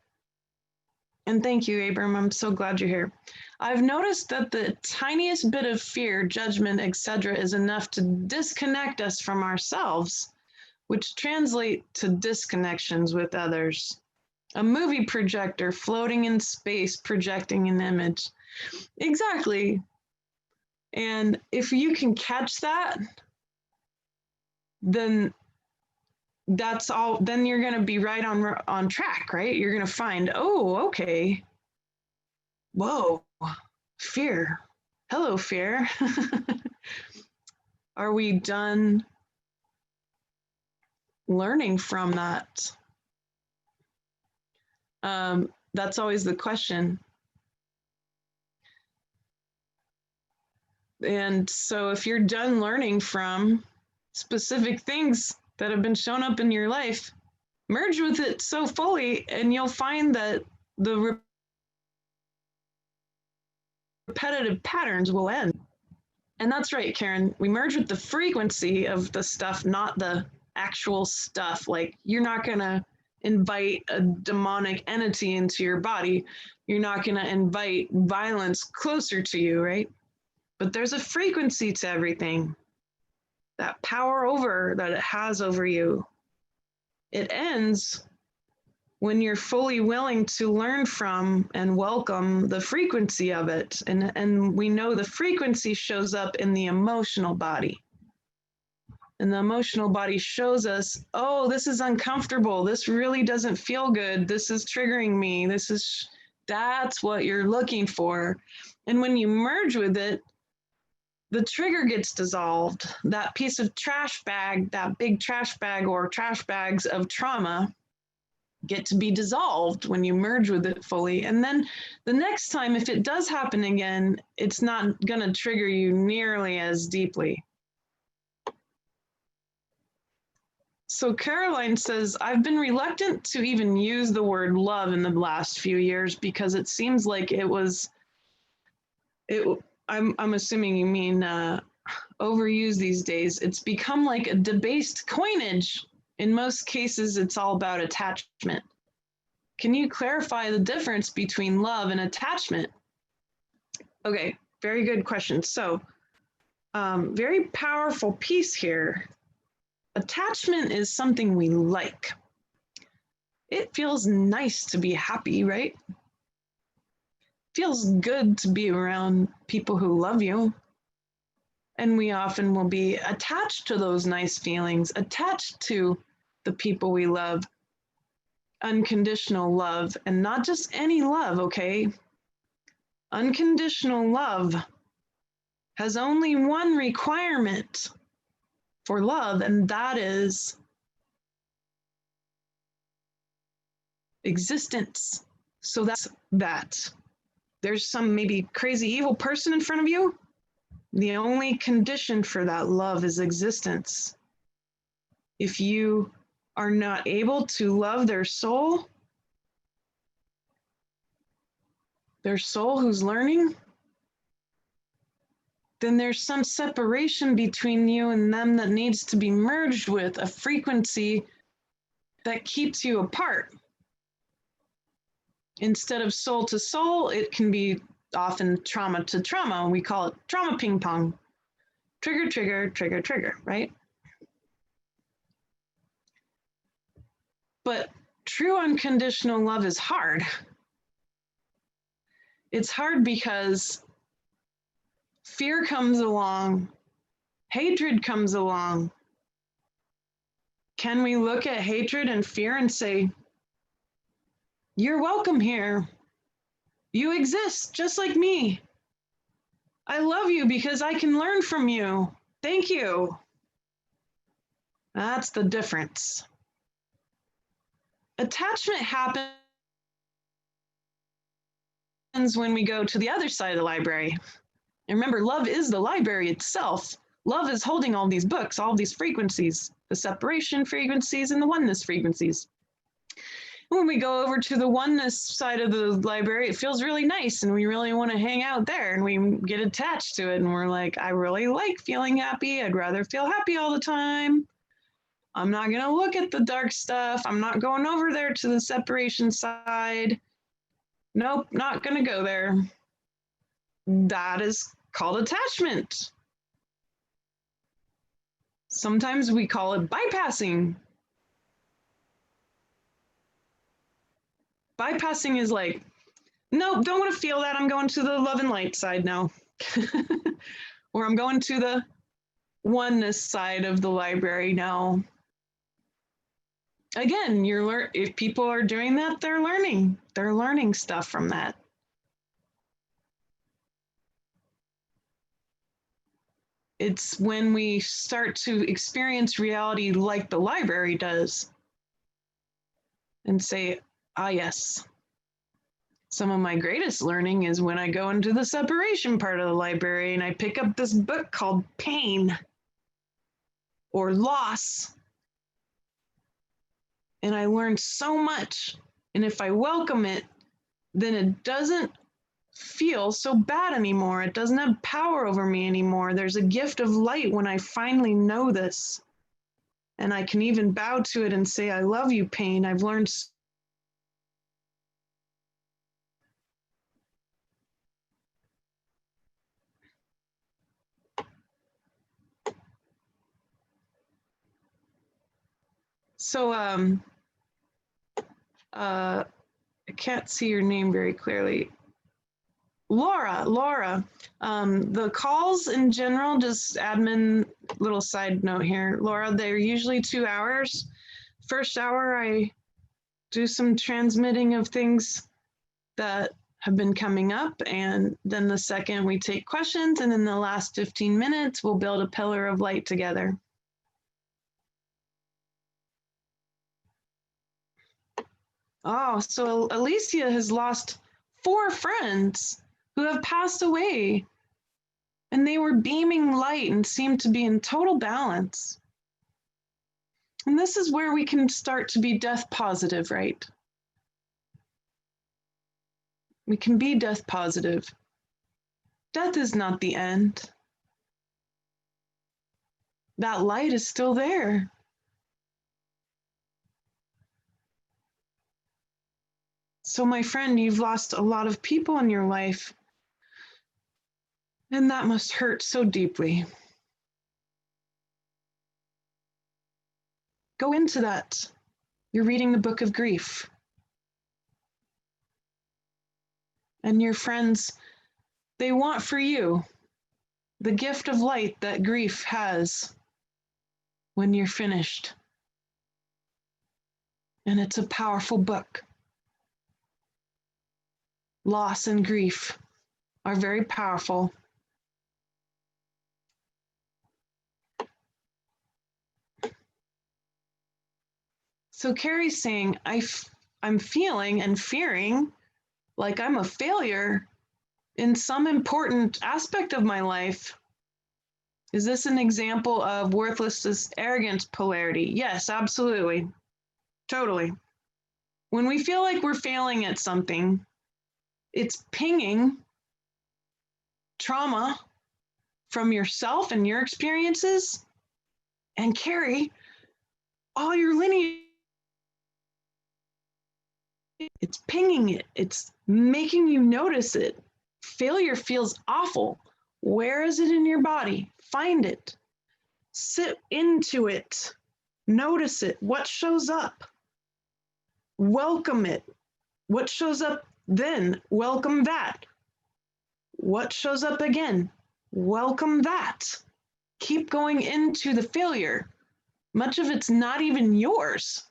and thank you, Abram, I'm so glad you're here. I've noticed that the tiniest bit of fear, judgment, etc., is enough to disconnect us from ourselves, which translate to disconnections with others. A movie projector floating in space, projecting an image. Exactly. And if you can catch that, then that's all, then you're going to be right on track, right? You're going to find, oh, okay. Whoa, fear. Hello, fear. Are we done learning from that? That's always the question. And so if you're done learning from specific things that have been shown up in your life, merge with it so fully, and you'll find that the repetitive patterns will end. And that's right, Karen. We merge with the frequency of the stuff, not the actual stuff. Like, you're not going to invite a demonic entity into your body. You're not going to invite violence closer to you, right? But there's a frequency to everything. That power over that it has over you. It ends when you're fully willing to learn from and welcome the frequency of it. And we know the frequency shows up in the emotional body. And the emotional body shows us, oh, this is uncomfortable. This really doesn't feel good. This is triggering me. That's what you're looking for. And when you merge with it, the trigger gets dissolved. That piece of trash bag, that big trash bag or trash bags of trauma get to be dissolved when you merge with it fully. And then the next time, if it does happen again, it's not going to trigger you nearly as deeply. So Caroline says, I've been reluctant to even use the word love in the last few years because it seems like I'm assuming you mean overused these days. It's become like a debased coinage. In most cases, it's all about attachment. Can you clarify the difference between love and attachment? Okay, very good question. So, very powerful piece here. Attachment is something we like. It feels nice to be happy, right? Feels good to be around people who love you. And we often will be attached to those nice feelings, attached to the people we love. Unconditional love, and not just any love, okay? Unconditional love has only one requirement for love, and that is existence. So that's that. There's some maybe crazy evil person in front of you. The only condition for that love is existence. If you are not able to love their soul who's learning, then there's some separation between you and them that needs to be merged with a frequency that keeps you apart. Instead of soul to soul, it can be often trauma to trauma. We call it trauma ping pong. Trigger, trigger, trigger, trigger, right? But true unconditional love is hard. It's hard because fear comes along, hatred comes along. Can we look at hatred and fear and say, you're welcome here. You exist just like me. I love you because I can learn from you. Thank you. That's the difference. Attachment happens when we go to the other side of the library. And remember, love is the library itself. Love is holding all these books, all these frequencies, the separation frequencies and the oneness frequencies. When we go over to the oneness side of the library, it feels really nice and we really want to hang out there and we get attached to it and we're like, I really like feeling happy. I'd rather feel happy all the time. I'm not going to look at the dark stuff. I'm not going over there to the separation side. Nope, not going to go there. That is called attachment. Sometimes we call it bypassing. Bypassing is like, nope, don't want to feel that. I'm going to the love and light side now. Or I'm going to the oneness side of the library now. Again, if people are doing that, they're learning stuff from that. It's when we start to experience reality like the library does and say, ah, yes. Some of my greatest learning is when I go into the separation part of the library and I pick up this book called Pain or Loss. And I learned so much. And if I welcome it, then it doesn't feel so bad anymore. It doesn't have power over me anymore. There's a gift of light when I finally know this. And I can even bow to it and say, I love you, pain. I've learned. So, I can't see your name very clearly. Laura, the calls in general, just admin, little side note here. Laura, they're usually 2 hours. First hour, I do some transmitting of things that have been coming up. And then the second, we take questions. And in the last 15 minutes, we'll build a pillar of light together. Oh, so Alicia has lost 4 friends who have passed away. And they were beaming light and seemed to be in total balance. And this is where we can start to be death positive, right? We can be death positive. Death is not the end. That light is still there. So my friend, you've lost a lot of people in your life. And that must hurt so deeply. Go into that. You're reading the book of grief. And your friends, they want for you the gift of light that grief has when you're finished. And it's a powerful book. Loss and grief are very powerful. So Carrie's saying, I'm feeling and fearing like I'm a failure in some important aspect of my life. Is this an example of worthlessness, arrogance, polarity? Yes, absolutely. Totally. When we feel like we're failing at something, it's pinging trauma from yourself and your experiences. And Carrie, all your lineage, it's pinging it. It's making you notice it. Failure feels awful. Where is it in your body? Find it. Sit into it. Notice it. What shows up? Welcome it. What shows up then? Welcome that. What shows up again? Welcome that. Keep going into the failure. Much of it's not even yours.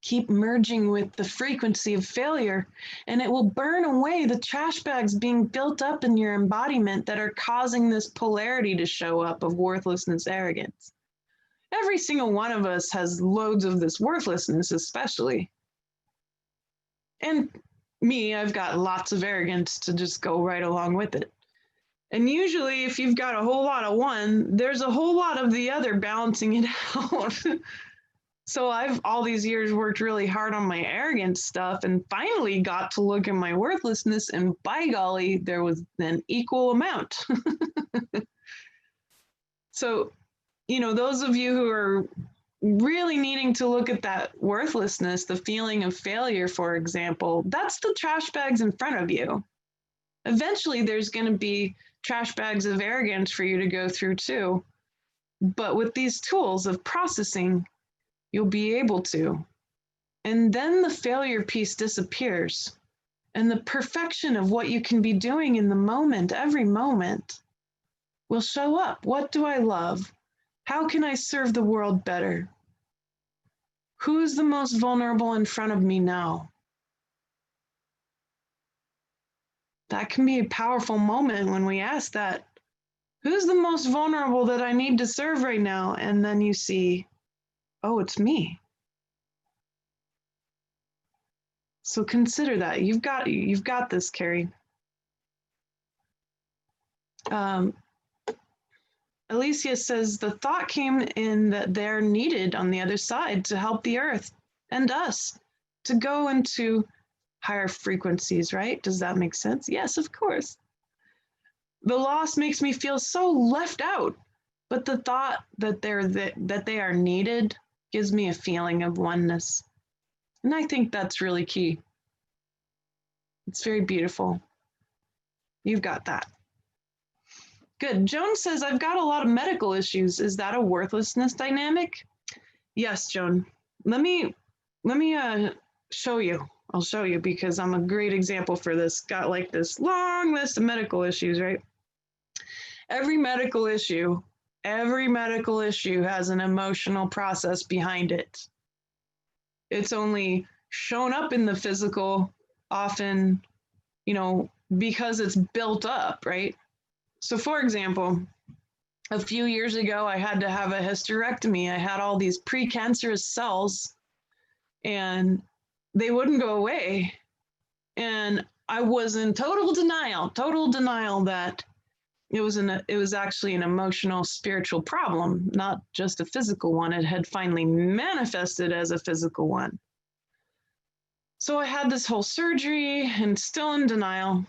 Keep merging with the frequency of failure, and it will burn away the trash bags being built up in your embodiment that are causing this polarity to show up of worthlessness, arrogance. Every single one of us has loads of this worthlessness, especially. And me, I've got lots of arrogance to just go right along with it. And usually, if you've got a whole lot of one, there's a whole lot of the other balancing it out. So I've all these years worked really hard on my arrogance stuff and finally got to look at my worthlessness, and by golly, there was an equal amount. So, those of you who are really needing to look at that worthlessness, the feeling of failure, for example, that's the trash bags in front of you. Eventually, there's going to be trash bags of arrogance for you to go through too. But with these tools of processing, you'll be able to. And then the failure piece disappears. And the perfection of what you can be doing in the moment, every moment, will show up. What do I love? How can I serve the world better? Who's the most vulnerable in front of me now? That can be a powerful moment when we ask that. Who's the most vulnerable that I need to serve right now? And then you see, oh, it's me. So consider that. You've got this, Carrie. Alicia says the thought came in that they're needed on the other side to help the earth and us to go into higher frequencies, right? Does that make sense? Yes, of course. The loss makes me feel so left out, but the thought that they are needed gives me a feeling of oneness. And I think that's really key. It's very beautiful. You've got that. Good. Joan says, I've got a lot of medical issues. Is that a worthlessness dynamic? Yes, Joan. Let me show you. I'll show you because I'm a great example for this. Got like this long list of medical issues, right? Every medical issue has an emotional process behind it. It's only shown up in the physical often, because it's built up, right? So for example, a few years ago, I had to have a hysterectomy. I had all these precancerous cells and they wouldn't go away. And I was in total denial that it was actually an emotional, spiritual problem, not just a physical one. It had finally manifested as a physical one. So I had this whole surgery and still in denial.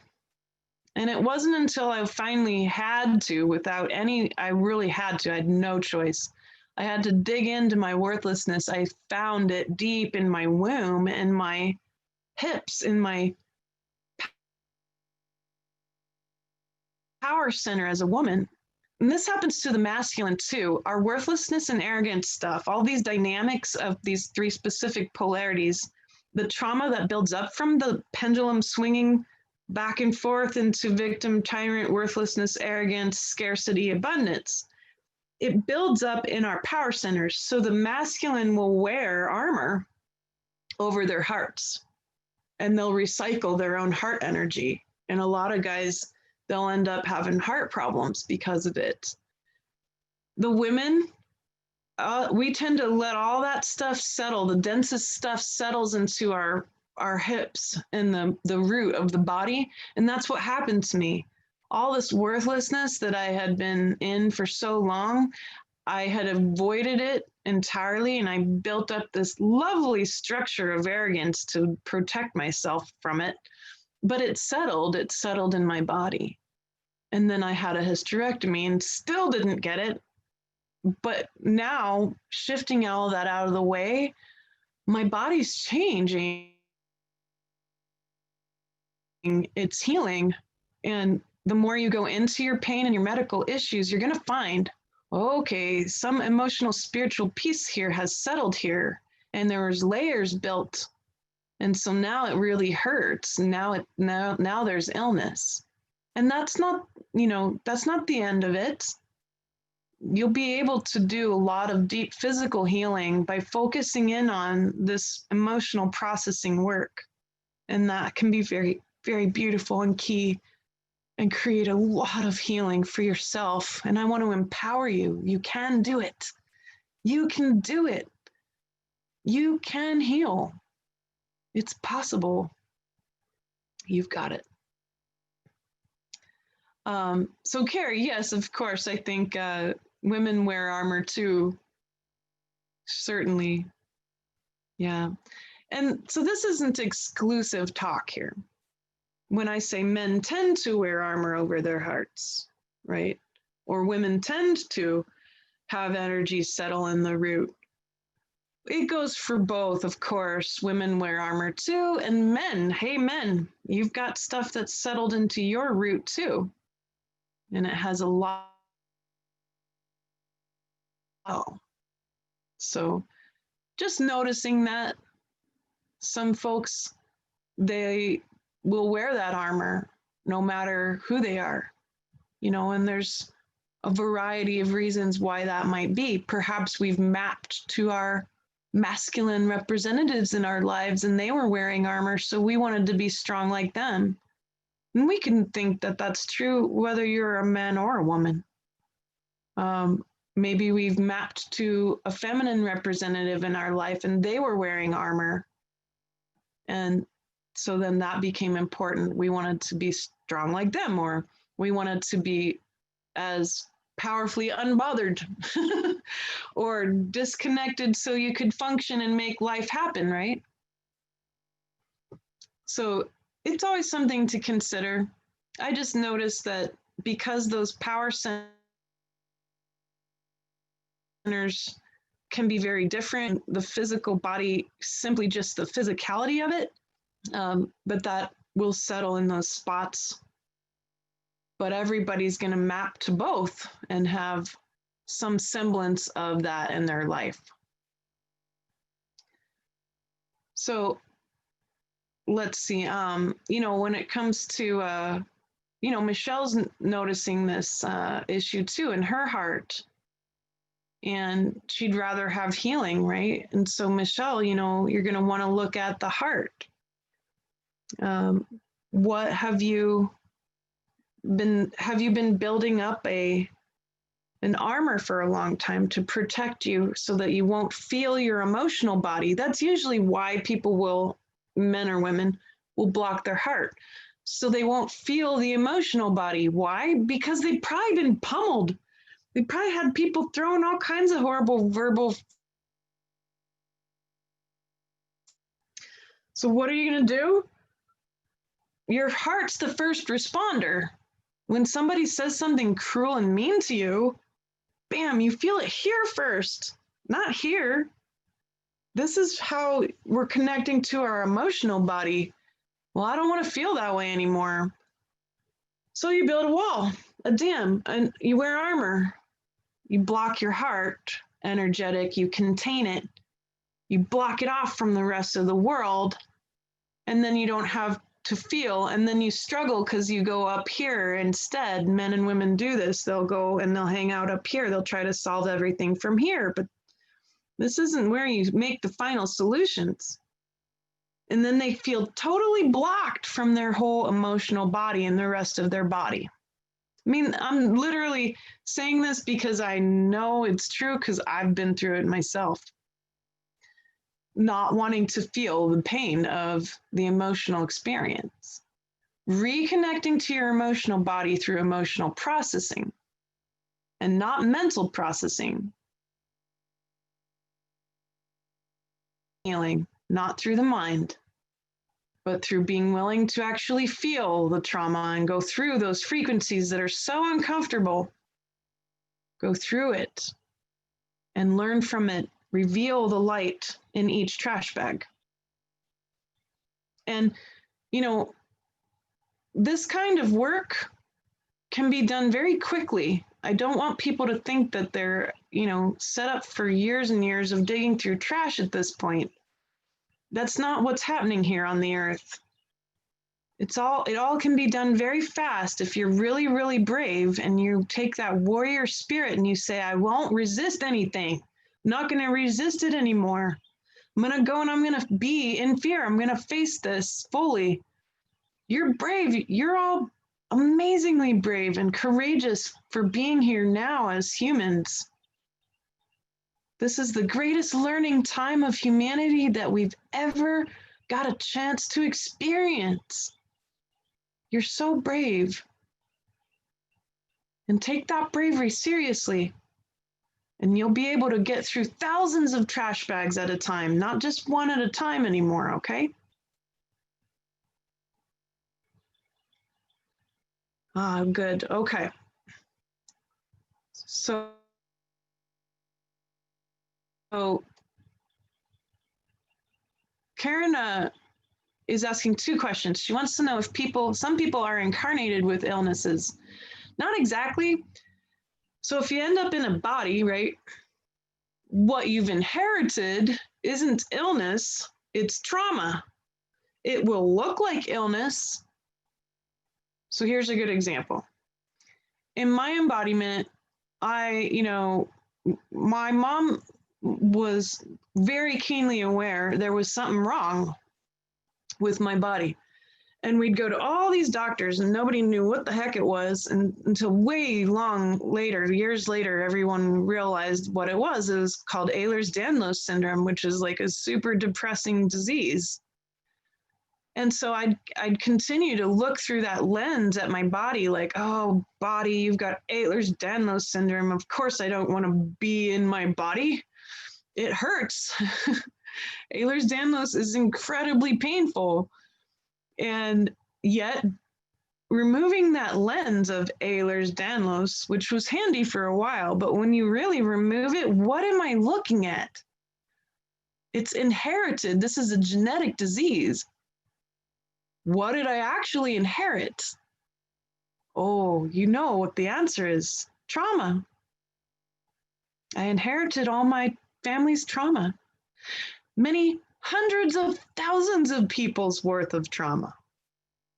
And it wasn't until I finally had to, I really had to, I had no choice. I had to dig into my worthlessness. I found it deep in my womb, in my hips, in my power center as a woman. And this happens to the masculine too. Our worthlessness and arrogance stuff, all these dynamics of these three specific polarities, the trauma that builds up from the pendulum swinging back and forth into victim, tyrant, worthlessness, arrogance, scarcity, abundance. It builds up in our power centers. So the masculine will wear armor over their hearts and they'll recycle their own heart energy. And a lot of guys, they'll end up having heart problems because of it. The women, we tend to let all that stuff settle. The densest stuff settles into our hips and the root of the body. And that's what happened to me. All this worthlessness that I had been in for so long, I had avoided it entirely. And I built up this lovely structure of arrogance to protect myself from it. But it settled in my body. And then I had a hysterectomy and still didn't get it. But now, shifting all that out of the way, my body's changing. It's healing. And the more you go into your pain and your medical issues, you're going to find, okay, some emotional, spiritual piece here has settled here. And there was layers built And so now it really hurts. Now there's illness. And that's not, that's not the end of it. You'll be able to do a lot of deep physical healing by focusing in on this emotional processing work. And that can be very, very beautiful and key and create a lot of healing for yourself. And I want to empower you. You can do it. You can do it. You can heal. It's possible. You've got it. So Carrie, yes, of course, I think women wear armor too. Certainly. Yeah. And so this isn't exclusive talk here. When I say men tend to wear armor over their hearts, right? Or women tend to have energy settle in the root. It goes for both, of course. Women wear armor too, and men, hey men, you've got stuff that's settled into your root too. And it has a lot. So just noticing that some folks, they will wear that armor no matter who they are, and there's a variety of reasons why that might be. Perhaps we've mapped to our masculine representatives in our lives and they were wearing armor, so we wanted to be strong like them. And we can think that that's true whether you're a man or a woman. Maybe we've mapped to a feminine representative in our life and they were wearing armor. And so then that became important. We wanted to be strong like them, or we wanted to be as powerfully unbothered or disconnected so you could function and make life happen, right? So it's always something to consider. I just noticed that because those power centers can be very different, the physical body, simply just the physicality of it, but that will settle in those spots. But everybody's going to map to both and have some semblance of that in their life. So let's see, when it comes to, Michelle's noticing this issue too in her heart, and she'd rather have healing, right? And so Michelle, you're going to want to look at the heart. What have you been building up an armor for a long time to protect you so that you won't feel your emotional body? That's usually why people men or women, will block their heart. So they won't feel the emotional body. Why? Because they've probably been pummeled. They probably had people throwing all kinds of horrible verbal. So what are you going to do? Your heart's the first responder. When somebody says something cruel and mean to you, bam, you feel it here first, not here. This is how we're connecting to our emotional body. Well, I don't want to feel that way anymore. So you build a wall, a dam, and you wear armor. You block your heart, energetic, you contain it. You block it off from the rest of the world, and then you don't have to feel, and then you struggle because you go up here instead. Men and women do this. They'll go and they'll hang out up here. They'll try to solve everything from here, but this isn't where you make the final solutions. And then they feel totally blocked from their whole emotional body and the rest of their body. I mean, I'm literally saying this because I know it's true because I've been through it myself. Not wanting to feel the pain of the emotional experience. Reconnecting to your emotional body through emotional processing and not mental processing. Healing, not through the mind, but through being willing to actually feel the trauma and go through those frequencies that are so uncomfortable. Go through it and learn from it. Reveal the light in each trash bag. And, this kind of work can be done very quickly. I don't want people to think that they're, set up for years and years of digging through trash at this point. That's not what's happening here on the earth. It all can be done very fast if you're really, really brave and you take that warrior spirit and you say, I won't resist anything. I'm not going to resist it anymore. I'm going to go and I'm going to be in fear. I'm going to face this fully. You're brave. You're all amazingly brave and courageous for being here now as humans. This is the greatest learning time of humanity that we've ever got a chance to experience. You're so brave. And take that bravery seriously. And you'll be able to get through thousands of trash bags at a time, not just one at a time anymore, okay? Good. Okay. So Karen is asking two questions. She wants to know if some people are incarnated with illnesses. Not exactly. So if you end up in a body, right, what you've inherited isn't illness, it's trauma. It will look like illness. So here's a good example. In my embodiment, my mom was very keenly aware there was something wrong with my body. And we'd go to all these doctors and nobody knew what the heck it was until way long later, years later, everyone realized what it was. It was called Ehlers-Danlos syndrome, which is like a super depressing disease. And so I'd continue to look through that lens at my body like, oh, body, you've got Ehlers-Danlos syndrome. Of course, I don't want to be in my body. It hurts. Ehlers-Danlos is incredibly painful. And yet, removing that lens of Ehlers-Danlos, which was handy for a while, but when you really remove it, what am I looking at? It's inherited. This is a genetic disease. What did I actually inherit? Oh, you know what the answer is. Trauma. I inherited all my family's trauma. Many hundreds of thousands of people's worth of trauma.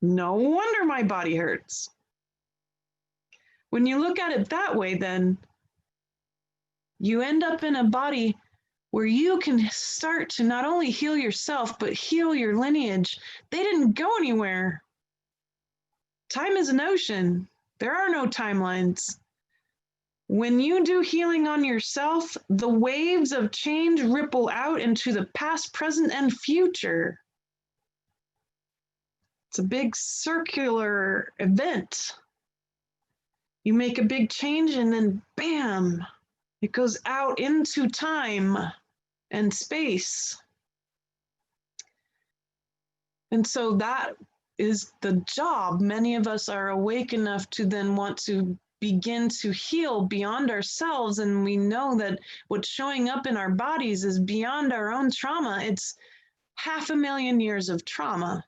No wonder my body hurts. When you look at it that way, then you end up in a body where you can start to not only heal yourself, but heal your lineage. They didn't go anywhere. Time is an ocean. There are no timelines. When you do healing on yourself, the waves of change ripple out into the past, present, and future. It's a big circular event. You make a big change and then bam, it goes out into time and space. And so that is the job. Many of us are awake enough to then want to begin to heal beyond ourselves. And we know that what's showing up in our bodies is beyond our own trauma. It's 500,000 years of trauma.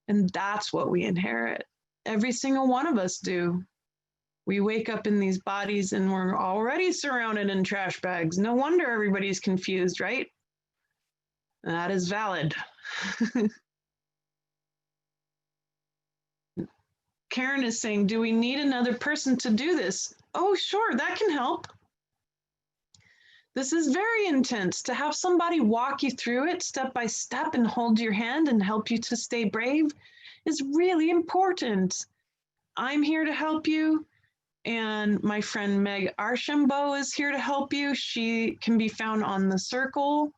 And that's what we inherit. Every single one of us do. We wake up in these bodies and we're already surrounded in trash bags. No wonder everybody's confused, right? That is valid. Karen is saying, do we need another person to do this? Oh, sure, that can help. This is very intense. To have somebody walk you through it step by step and hold your hand and help you to stay brave is really important. I'm here to help you. And my friend Meg Archambault is here to help you. She can be found on the circle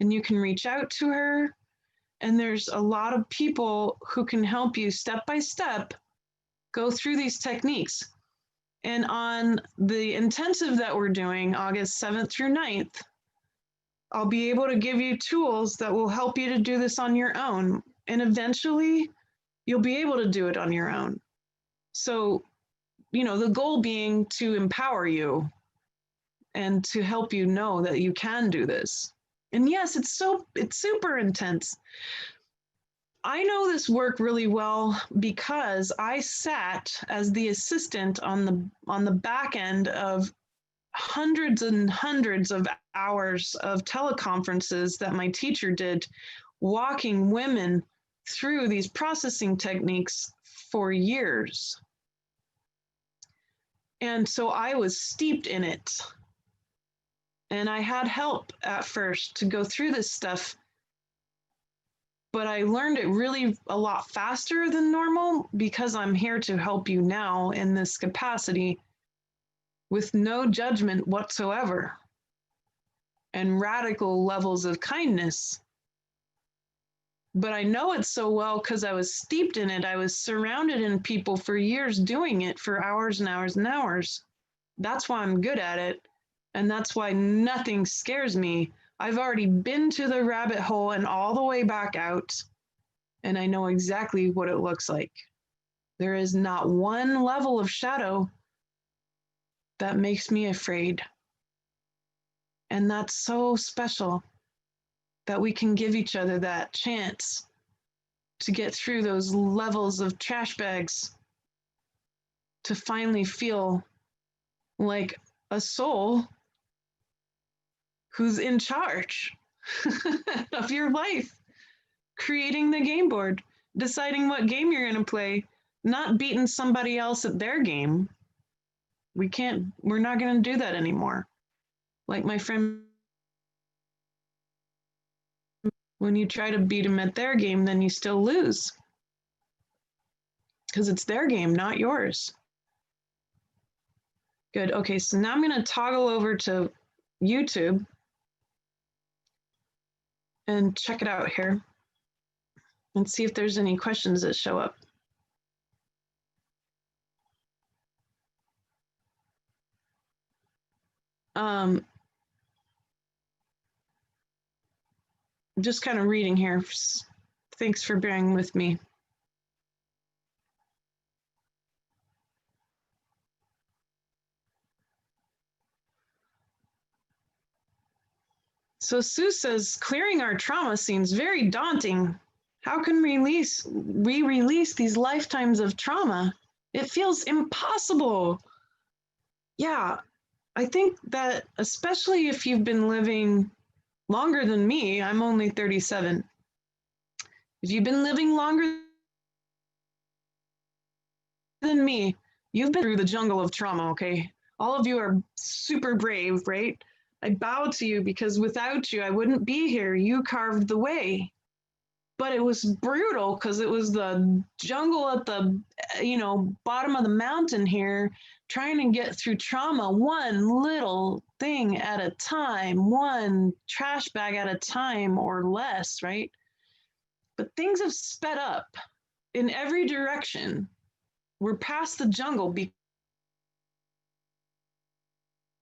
and you can reach out to her. And there's a lot of people who can help you step by step go through these techniques. And on the intensive that we're doing, August 7th through 9th, I'll be able to give you tools that will help you to do this on your own. And eventually, you'll be able to do it on your own. So, the goal being to empower you and to help you know that you can do this. And yes, it's super intense. I know this work really well because I sat as the assistant on the back end of hundreds and hundreds of hours of teleconferences that my teacher did, walking women through these processing techniques for years. And so I was steeped in it. And I had help at first to go through this stuff, but I learned it really a lot faster than normal because I'm here to help you now in this capacity with no judgment whatsoever and radical levels of kindness. But I know it so well because I was steeped in it. I was surrounded in people for years doing it for hours and hours and hours. That's why I'm good at it. And that's why nothing scares me. I've already been to the rabbit hole and all the way back out, and I know exactly what it looks like. There is not one level of shadow that makes me afraid. And that's so special that we can give each other that chance to get through those levels of trash bags, to finally feel like a soul who's in charge of your life, creating the game board, deciding what game you're going to play, not beating somebody else at their game. We're not going to do that anymore. Like my friend, when you try to beat them at their game, then you still lose because it's their game, not yours. Good. Okay, so now I'm going to toggle over to YouTube and check it out here and see if there's any questions that show up. Just kind of reading here. Thanks for bearing with me. So Sue says, clearing our trauma seems very daunting. How can we release these lifetimes of trauma? It feels impossible. Yeah, I think that especially if you've been living longer than me, I'm only 37. If you've been living longer than me, you've been through the jungle of trauma, okay? All of you are super brave, right? I bow to you because without you, I wouldn't be here. You carved the way. But it was brutal because it was the jungle at the, bottom of the mountain here, trying to get through trauma, one little thing at a time, one trash bag at a time or less, right? But things have sped up in every direction. We're past the jungle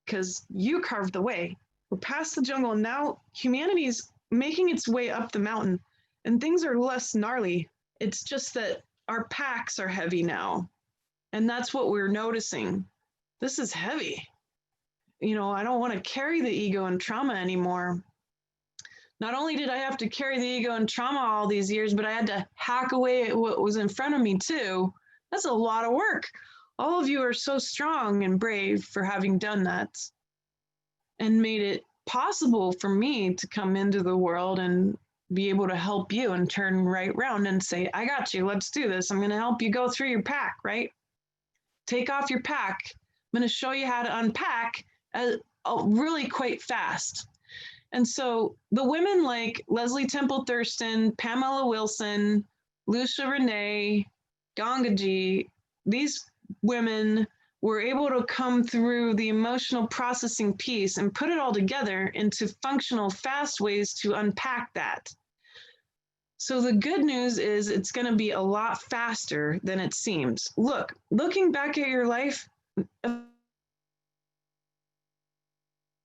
because you carved the way. We're past the jungle, and now humanity's making its way up the mountain, and things are less gnarly. It's just that our packs are heavy now, and that's what we're noticing. This is heavy. I don't want to carry the ego and trauma anymore. Not only did I have to carry the ego and trauma all these years, but I had to hack away at what was in front of me too. That's a lot of work. All of you are so strong and brave for having done that and made it possible for me to come into the world and be able to help you and turn right around and say, I got you, let's do this. I'm going to help you go through your pack, right? Take off your pack. I'm going to show you how to unpack really quite fast. And so the women like Leslie Temple Thurston, Pamela Wilson, Lucia Renee, Gangaji, these women were able to come through the emotional processing piece and put it all together into functional, fast ways to unpack that. So the good news is it's going to be a lot faster than it seems. Looking back at your life, of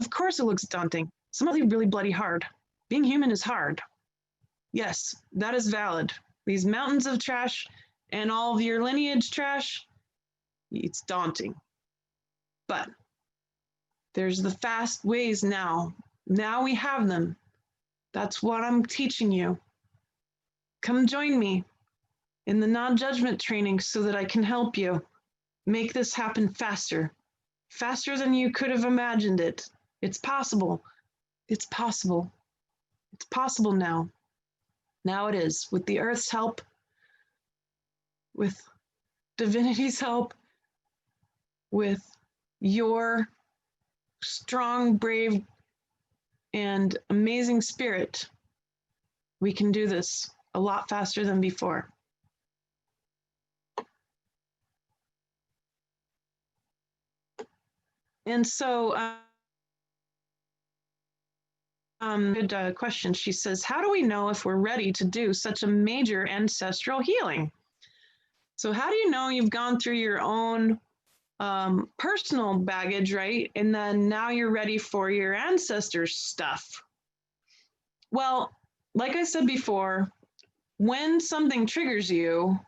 course it looks daunting. Some of you really bloody hard. Being human is hard. Yes, that is valid. These mountains of trash and all of your lineage trash, it's daunting. But there's the fast ways now. Now we have them. That's what I'm teaching you. Come join me in the non-judgment training so that I can help you make this happen faster. faster than you could have imagined it. It's possible. It's possible. It's possible now. Now it is. With the Earth's help, with divinity's help, with your strong, brave, and amazing spirit, we can do this a lot faster than before. And so, good question. She says, how do we know if we're ready to do such a major ancestral healing? So how do you know you've gone through your own personal baggage, right? And then now you're ready for your ancestors' stuff. Well, like I said before, when something triggers you,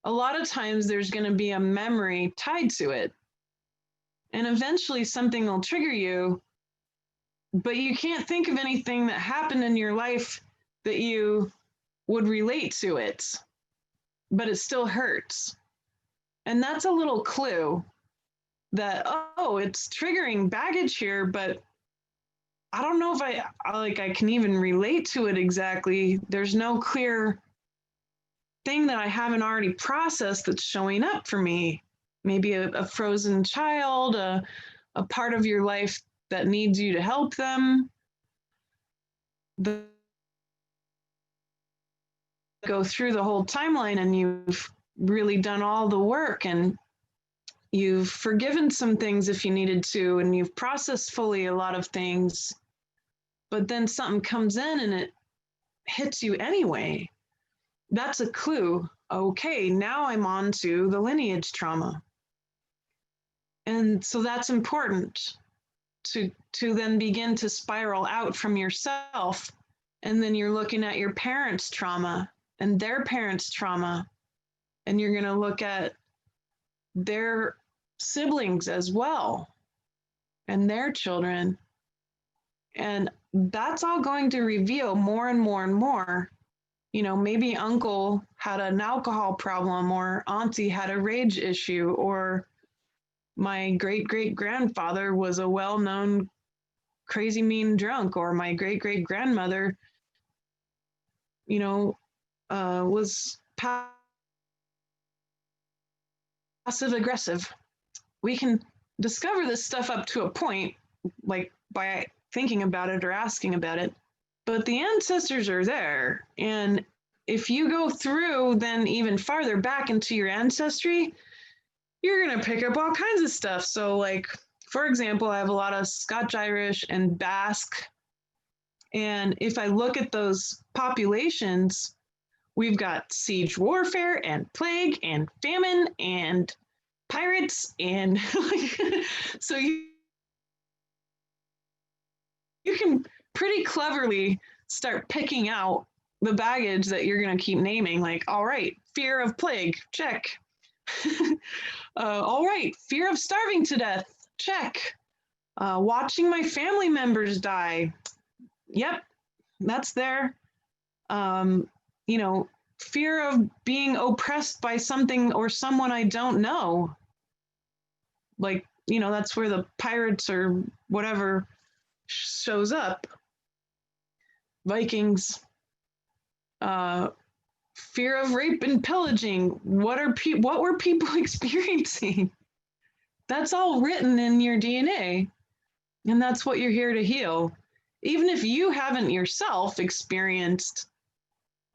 a lot of times there's going to be a memory tied to it. And eventually something will trigger you, but you can't think of anything that happened in your life that you would relate to it, but it still hurts. And that's a little clue that, oh, it's triggering baggage here, but I don't know if I can even relate to it exactly. There's no clear thing that I haven't already processed that's showing up for me. Maybe a frozen child, a part of your life that needs you to help them. Go through the whole timeline and you've really done all the work and you've forgiven some things if you needed to, and you've processed fully a lot of things, but then something comes in and it hits you anyway. That's a clue. Okay, now I'm on to the lineage trauma. And so that's important to then begin to spiral out from yourself. And then you're looking at your parents' trauma and their parents' trauma. And you're going to look at their siblings as well and their children. And that's all going to reveal more and more and more. You know, maybe uncle had an alcohol problem, or auntie had a rage issue, or my great-great-grandfather was a well-known crazy mean drunk, or my great-great-grandmother, you know, was passive aggressive. We can discover this stuff up to a point, like by thinking about it or asking about it, but the ancestors are there. And if you go through then even farther back into your ancestry, you're going to pick up all kinds of stuff. So like, for example, I have a lot of Scotch Irish and Basque. And if I look at those populations, we've got siege warfare and plague and famine and pirates. And so you can pretty cleverly start picking out the baggage that you're going to keep naming. Like, all right, fear of plague, check. All right, fear of starving to death, check. Watching my family members die, yep, that's there. You know, fear of being oppressed by something or someone I don't know. Like, you know, that's where the pirates or whatever shows up. Vikings, fear of rape and pillaging. What were people experiencing? That's all written in your DNA, and that's what you're here to heal. Even if you haven't yourself experienced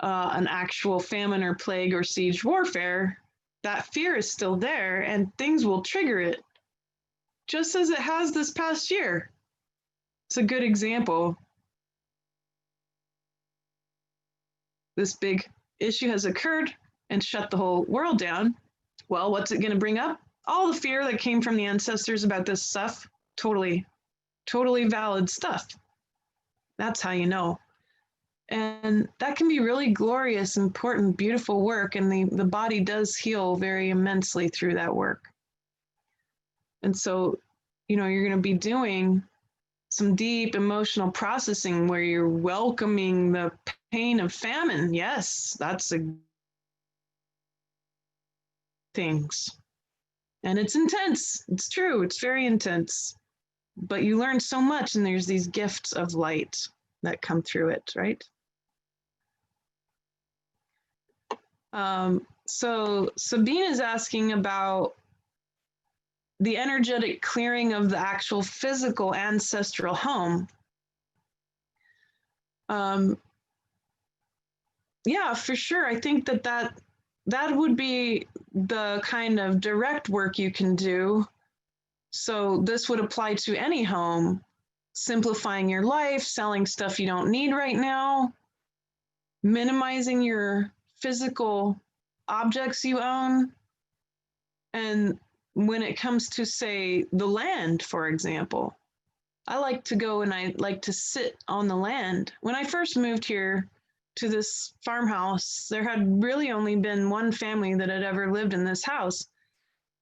an actual famine or plague or siege warfare, that fear is still there, and things will trigger it, just as it has this past year. It's a good example. This big issue has occurred and shut the whole world down. Well, what's it going to bring up? All the fear that came from the ancestors about this stuff. Totally valid stuff. That's how you know. And that can be really glorious, important, beautiful work. And the body does heal very immensely through that work. And so, you know, you're going to be doing some deep emotional processing where you're welcoming the pain of famine. Yes, that's a things. And it's intense. It's true. It's very intense. But you learn so much, and there's these gifts of light that come through it, right? So Sabine is asking about the energetic clearing of the actual physical ancestral home. Yeah, for sure. I think that would be the kind of direct work you can do. So this would apply to any home, simplifying your life, selling stuff you don't need right now, minimizing your physical objects you own. And when it comes to, say, the land, for example, I like to go and I like to sit on the land. When I first moved here to this farmhouse, there had really only been one family that had ever lived in this house,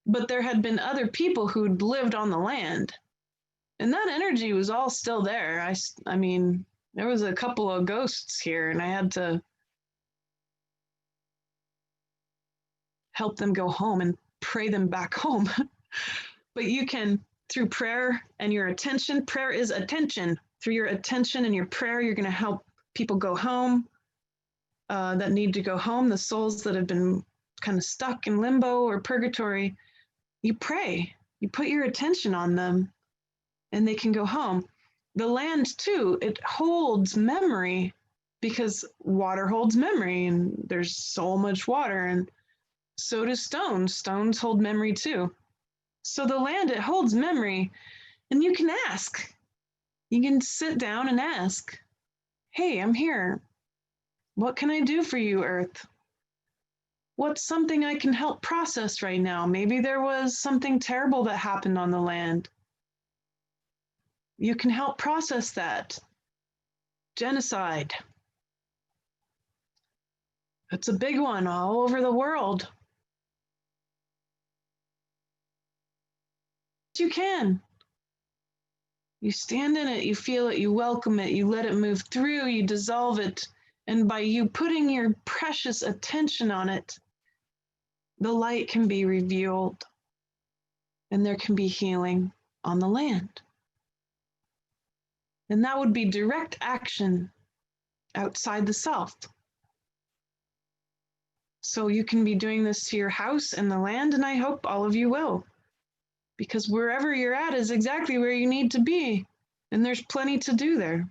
but there had been other people who'd lived on the land. And that energy was all still there. I mean, there was a couple of ghosts here, and I had to help them go home and pray them back home. But you can, through prayer and your attention, prayer is attention. Through your attention and your prayer, you're going to help people go home that need to go home, the souls that have been kind of stuck in limbo or purgatory. You pray, you put your attention on them, and they can go home. The land, too, it holds memory because water holds memory, and there's so much water, and so do stones. Stones hold memory, too. So the land, it holds memory, and you can ask. You can sit down and ask, hey, I'm here. What can I do for you, Earth? What's something I can help process right now? Maybe there was something terrible that happened on the land. You can help process that. Genocide. It's a big one all over the world. You can. You stand in it, you feel it, you welcome it, you let it move through, you dissolve it. And by you putting your precious attention on it, the light can be revealed and there can be healing on the land. And that would be direct action outside the self. So you can be doing this to your house and the land, and I hope all of you will. Because wherever you're at is exactly where you need to be. And there's plenty to do there.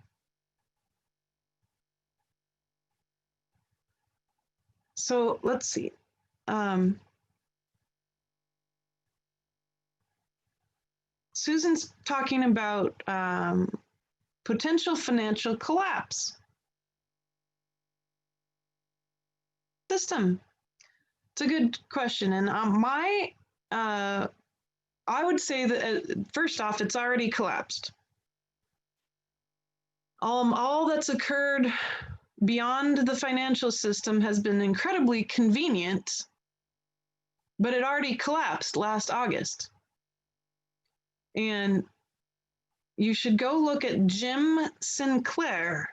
So let's see. Susan's talking about potential financial collapse. System. It's a good question. And I would say that first off, it's already collapsed. All that's occurred beyond the financial system has been incredibly convenient, but it already collapsed last August. And you should go look at Jim Sinclair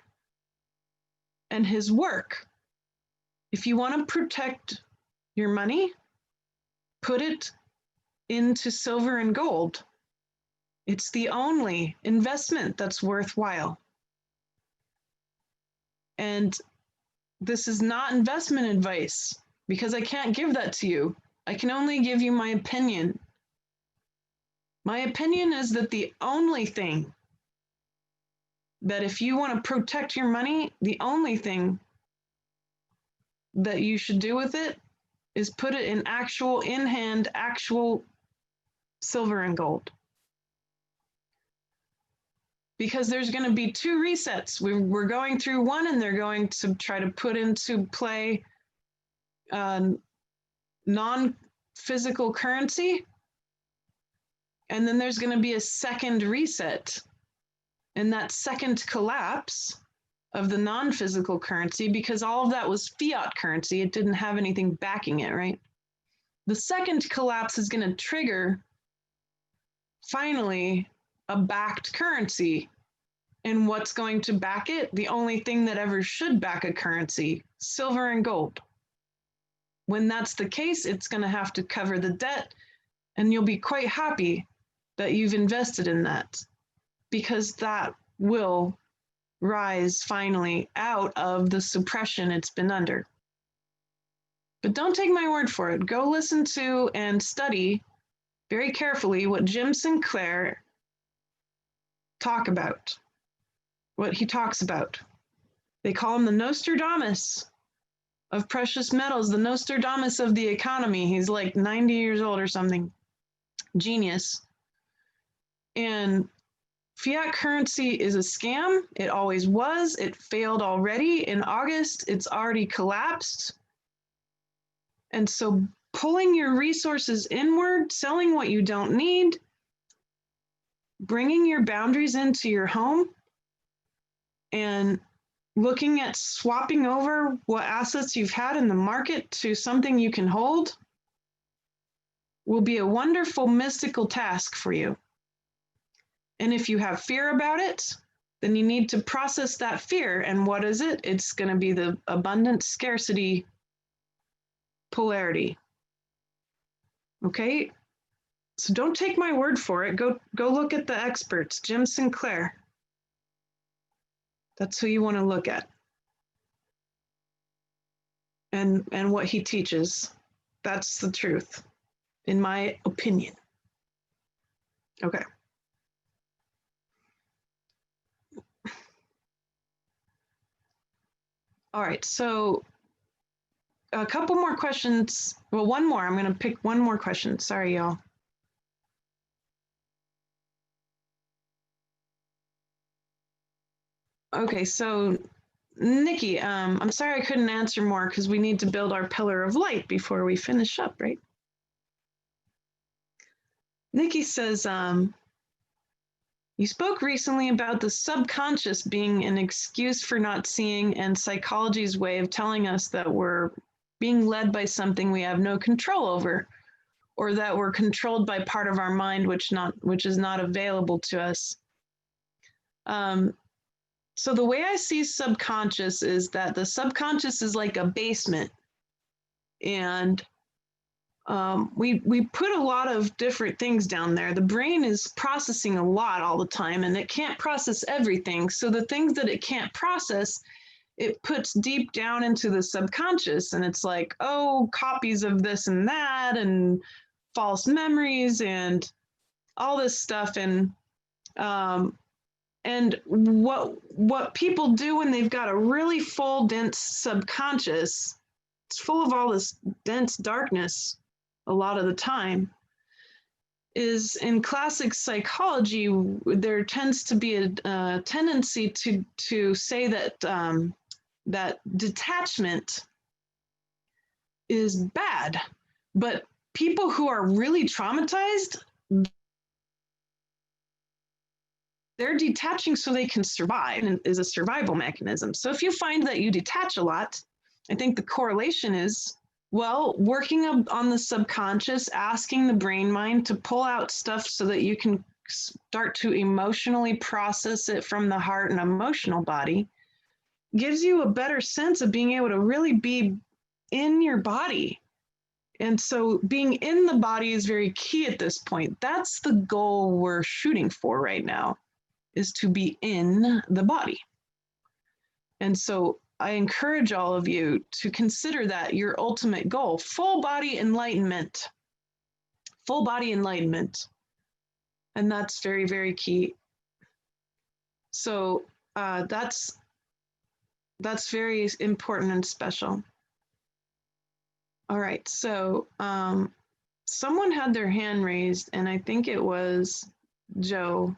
and his work. If you want to protect your money, put it into silver and gold. It's the only investment that's worthwhile. And this is not investment advice because I can't give that to you. I can only give you my opinion. My opinion is that the only thing that if you want to protect your money, the only thing that you should do with it is put it in actual, in-hand, actual silver and gold. Because there's going to be two resets. We're going through one, and they're going to try to put into play non-physical currency. And then there's going to be a second reset. And that second collapse of the non-physical currency, because all of that was fiat currency, it didn't have anything backing it, right? The second collapse is going to trigger, finally, a backed currency. And what's going to back it? The only thing that ever should back a currency, silver and gold. When that's the case, it's going to have to cover the debt And you'll be quite happy that you've invested in that, because that will rise finally out of the suppression it's been under. But don't take my word for it. Go listen to and study very carefully what Jim Sinclair talks about. They call him the Nostradamus of precious metals, the Nostradamus of the economy. He's like 90 years old or something. Genius. And fiat currency is a scam. It always was. It failed already. In August, it's already collapsed. And so pulling your resources inward, selling what you don't need, bringing your boundaries into your home, and looking at swapping over what assets you've had in the market to something you can hold will be a wonderful mystical task for you. And if you have fear about it, then you need to process that fear. And what is it? It's going to be the abundance scarcity polarity. Okay? So don't take my word for it. Go look at the experts. Jim Sinclair. That's who you want to look at. And what he teaches. That's the truth, in my opinion. Okay. All right, so a couple more questions. Well, one more. I'm going to pick one more question. Sorry, y'all. Okay, so Nikki, I'm sorry I couldn't answer more because we need to build our pillar of light before we finish up, right? Nikki says, you spoke recently about the subconscious being an excuse for not seeing, and psychology's way of telling us that we're being led by something we have no control over, or that we're controlled by part of our mind which is not available to us. So the way I see subconscious is that the subconscious is like a basement, and we put a lot of different things down there. The brain is processing a lot all the time, and it can't process everything. So the things that it can't process, it puts deep down into the subconscious, and it's like, oh, copies of this and that, and false memories, and all this stuff. And what people do when they've got a really full, dense subconscious, it's full of all this dense darkness a lot of the time, is in classic psychology, there tends to be a tendency to say that that detachment is bad. But people who are really traumatized, they're detaching so they can survive, and is a survival mechanism. So if you find that you detach a lot, I think the correlation is, well, working on the subconscious, asking the brain mind to pull out stuff so that you can start to emotionally process it from the heart and emotional body, gives you a better sense of being able to really be in your body. And so being in the body is very key at this point. That's the goal we're shooting for right now, is to be in the body. And so I encourage all of you to consider that your ultimate goal, full body enlightenment. Full body enlightenment. And that's very, very key. So that's very important and special. All right, so someone had their hand raised, and I think it was Joe.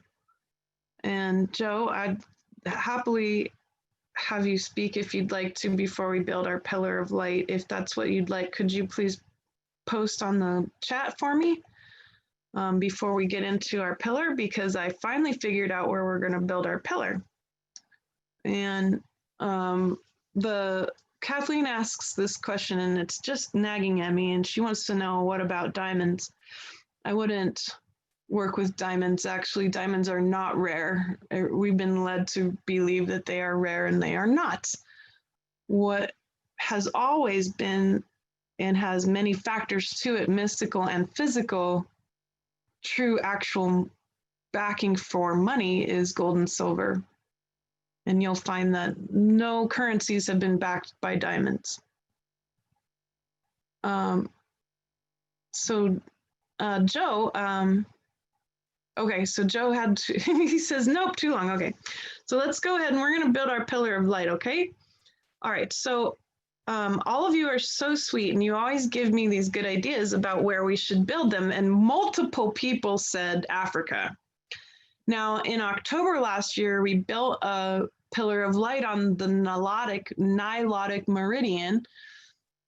And Joe, I'd happily have you speak if you'd like to before we build our pillar of light. If that's what you'd like, could you please post on the chat for me before we get into our pillar? Because I finally figured out where we're going to build our pillar. And Kathleen asks this question, and it's just nagging at me, and she wants to know, what about diamonds? I wouldn't work with diamonds. Actually, diamonds are not rare. We've been led to believe that they are rare, and they are not. What has always been, and has many factors to it, mystical and physical, true actual backing for money is gold and silver. And you'll find that no currencies have been backed by diamonds. So Joe, okay, so Joe had to, he says, nope, too long. Okay, so let's go ahead and we're going to build our pillar of light, okay? All right, so all of you are so sweet and you always give me these good ideas about where we should build them. And multiple people said Africa. Now, in October last year, we built a pillar of light on the Nilotic meridian.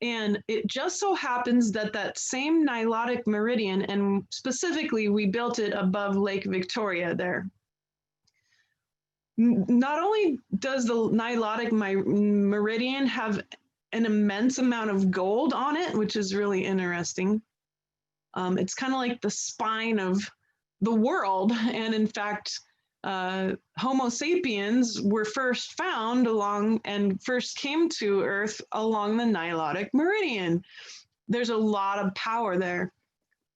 And it just so happens that that same Nilotic meridian, and specifically, we built it above Lake Victoria there. Not only does the Nilotic meridian have an immense amount of gold on it, which is really interesting. It's kind of like the spine of the world. And in fact, Homo sapiens were first found along and first came to Earth along the Nilotic meridian. There's a lot of power there.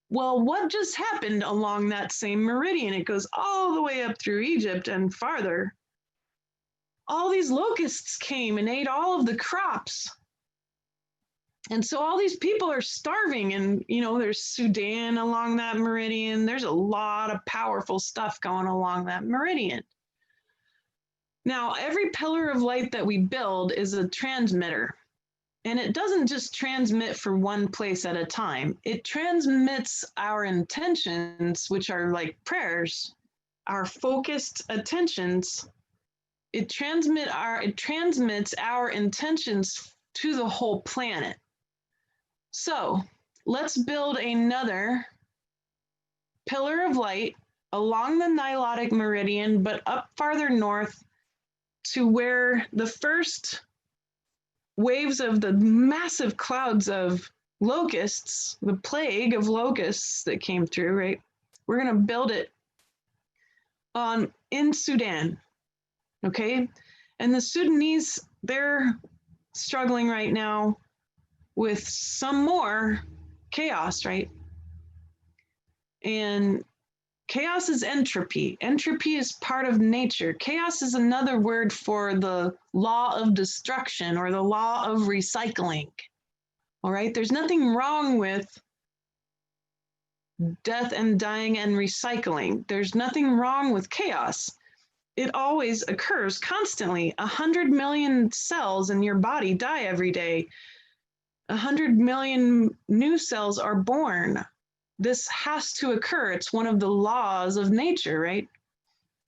Well, what just happened along that same meridian? It goes all the way up through Egypt and farther. All these locusts came and ate all of the crops. And so all these people are starving, and there's Sudan along that meridian. There's a lot of powerful stuff going along that meridian. Now, every pillar of light that we build is a transmitter, and it doesn't just transmit for one place at a time. It transmits our intentions, which are like prayers, our focused attentions. It transmits our intentions to the whole planet. So let's build another pillar of light along the Nilotic meridian, but up farther north to where the first waves of the massive clouds of locusts, the plague of locusts that came through, right? We're going to build it in Sudan, okay? And the Sudanese, they're struggling right now with some more chaos, right? And chaos is entropy. Entropy is part of nature. Chaos is another word for the law of destruction or the law of recycling. All right, there's nothing wrong with death and dying and recycling. There's nothing wrong with chaos. It always occurs constantly. 100 million cells in your body die every day. 100 million new cells are born. This has to occur. It's one of the laws of nature, right?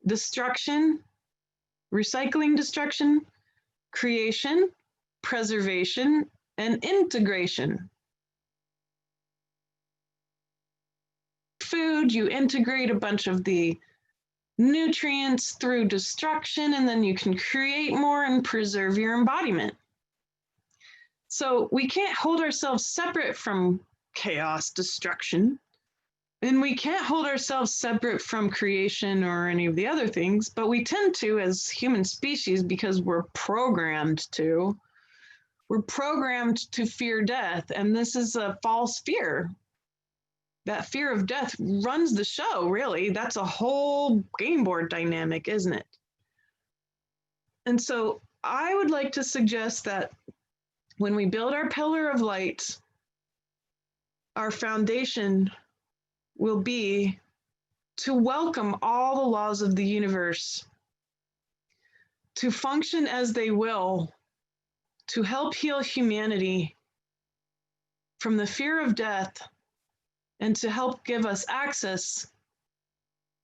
Destruction, recycling, destruction, creation, preservation, and integration. Food, you integrate a bunch of the nutrients through destruction, and then you can create more and preserve your embodiment. So we can't hold ourselves separate from chaos, destruction, and we can't hold ourselves separate from creation or any of the other things, but we tend to as human species because we're programmed to. We're programmed to fear death, and this is a false fear. That fear of death runs the show, really. That's a whole game board dynamic, isn't it? And so I would like to suggest that when we build our pillar of light, our foundation will be to welcome all the laws of the universe, to function as they will, to help heal humanity from the fear of death, and to help give us access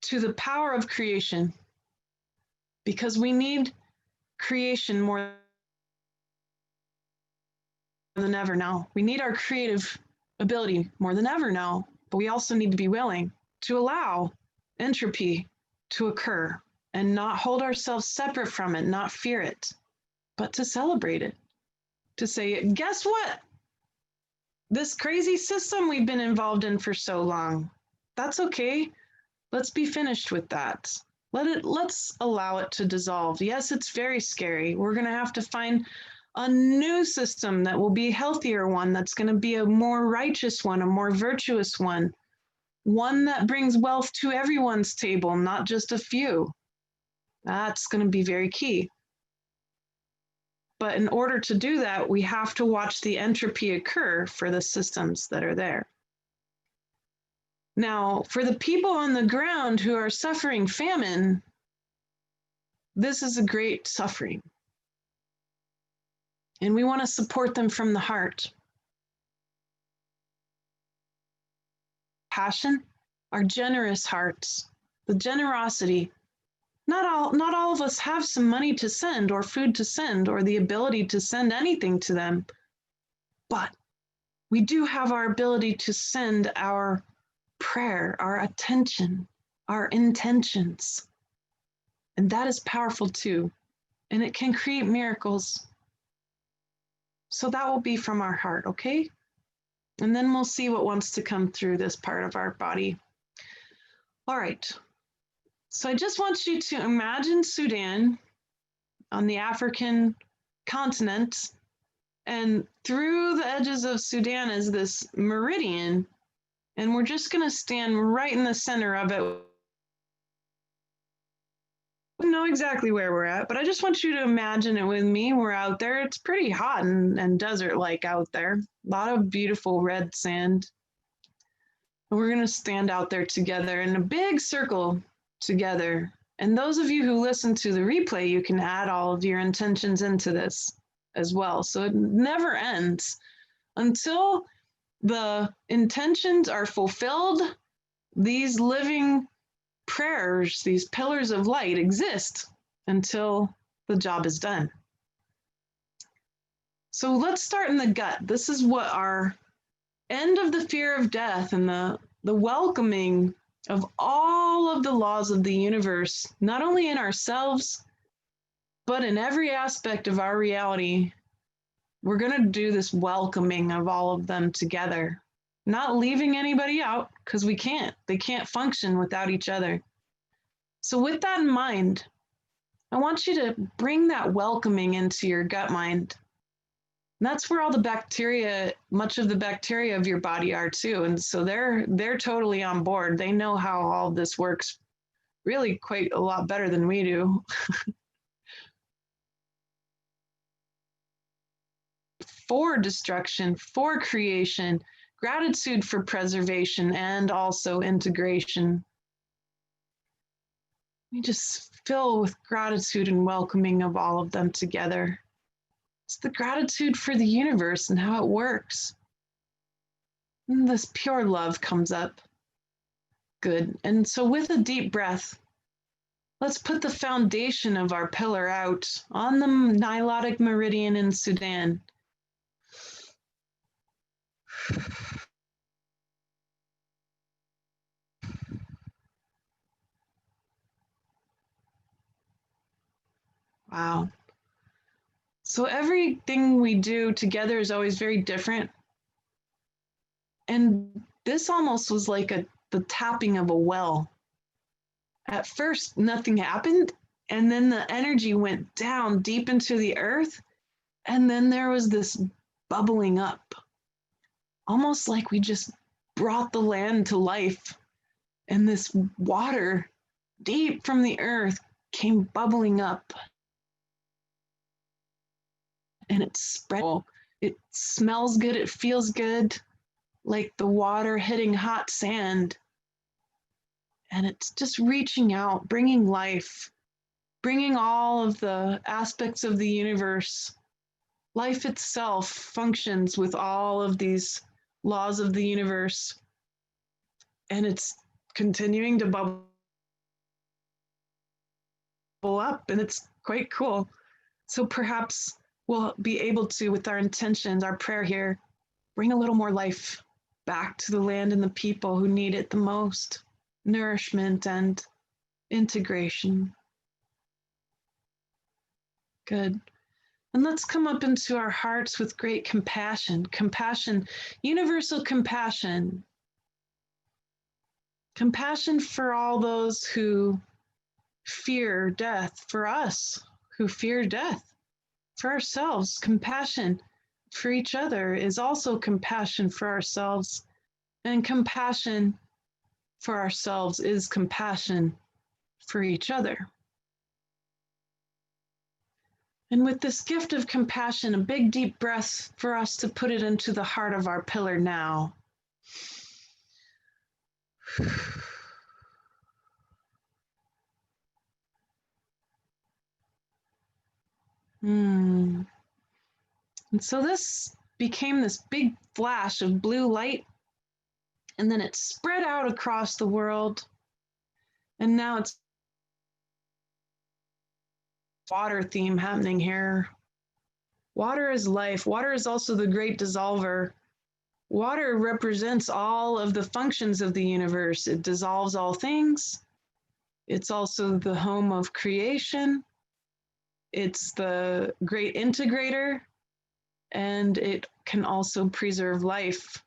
to the power of creation, because we need creation more than ever now. We need our creative ability more than ever now, but we also need to be willing to allow entropy to occur and not hold ourselves separate from it, not fear it, but to celebrate it, to say, guess what? This crazy system we've been involved in for so long, that's okay. Let's be finished with that. Let's allow it to dissolve. Yes, it's very scary. We're going to have to find a new system that will be a healthier one, that's going to be a more righteous one, a more virtuous one. one that brings wealth to everyone's table, not just a few. That's going to be very key. But in order to do that, we have to watch the entropy occur for the systems that are there. Now, for the people on the ground who are suffering famine, this is a great suffering. And we want to support them from the heart. Passion, our generous hearts, the generosity. Not all of us have some money to send or food to send or the ability to send anything to them, but we do have our ability to send our prayer, our attention, our intentions. And that is powerful too. And it can create miracles. So that will be from our heart, okay? And then we'll see what wants to come through this part of our body. All right. So I just want you to imagine Sudan on the African continent, and through the edges of Sudan is this meridian, and we're just going to stand right in the center of it. We know exactly where we're at, but I just want you to imagine it with me. We're out there. It's pretty hot and desert-like out there. A lot of beautiful red sand. And we're going to stand out there together in a big circle together. And those of you who listen to the replay, you can add all of your intentions into this as well. So it never ends until the intentions are fulfilled. These living prayers, these pillars of light exist until the job is done. So let's start in the gut. This is what our end of the fear of death and the welcoming of all of the laws of the universe, not only in ourselves, but in every aspect of our reality. We're going to do this welcoming of all of them together, not leaving anybody out because we can't. They can't function without each other. So with that in mind, I want you to bring that welcoming into your gut mind. And that's where all the bacteria, much of the bacteria of your body are too. And so they're totally on board. They know how all of this works really quite a lot better than we do. For destruction, for creation, gratitude for preservation, and also integration. We just fill with gratitude and welcoming of all of them together. It's the gratitude for the universe and how it works. And this pure love comes up. Good. And so with a deep breath, let's put the foundation of our pillar out on the Nilotic Meridian in Sudan. Wow. So everything we do together is always very different. And this almost was like the tapping of a well. At first, nothing happened. And then the energy went down deep into the earth. And then there was this bubbling up, almost like we just brought the land to life. And this water deep from the earth came bubbling up. And it spread. It smells good. It feels good, like the water hitting hot sand. And it's just reaching out, bringing life, bringing all of the aspects of the universe. Life itself functions with all of these laws of the universe. And it's continuing to bubble up, and it's quite cool. So perhaps we'll be able to, with our intentions, our prayer here, bring a little more life back to the land and the people who need it the most. Nourishment and integration. Good. And let's come up into our hearts with great compassion. Compassion, universal compassion. Compassion for all those who fear death, for us who fear death, for ourselves. Compassion for each other is also compassion for ourselves, and compassion for ourselves is compassion for each other. And with this gift of compassion, a big deep breath for us to put it into the heart of our pillar now. And so this became this big flash of blue light, and then it spread out across the world. And now it's water theme happening here. Water is life. Water is also the great dissolver. Water represents all of the functions of the universe. It dissolves all things. It's also the home of creation. It's the great integrator, and it can also preserve life.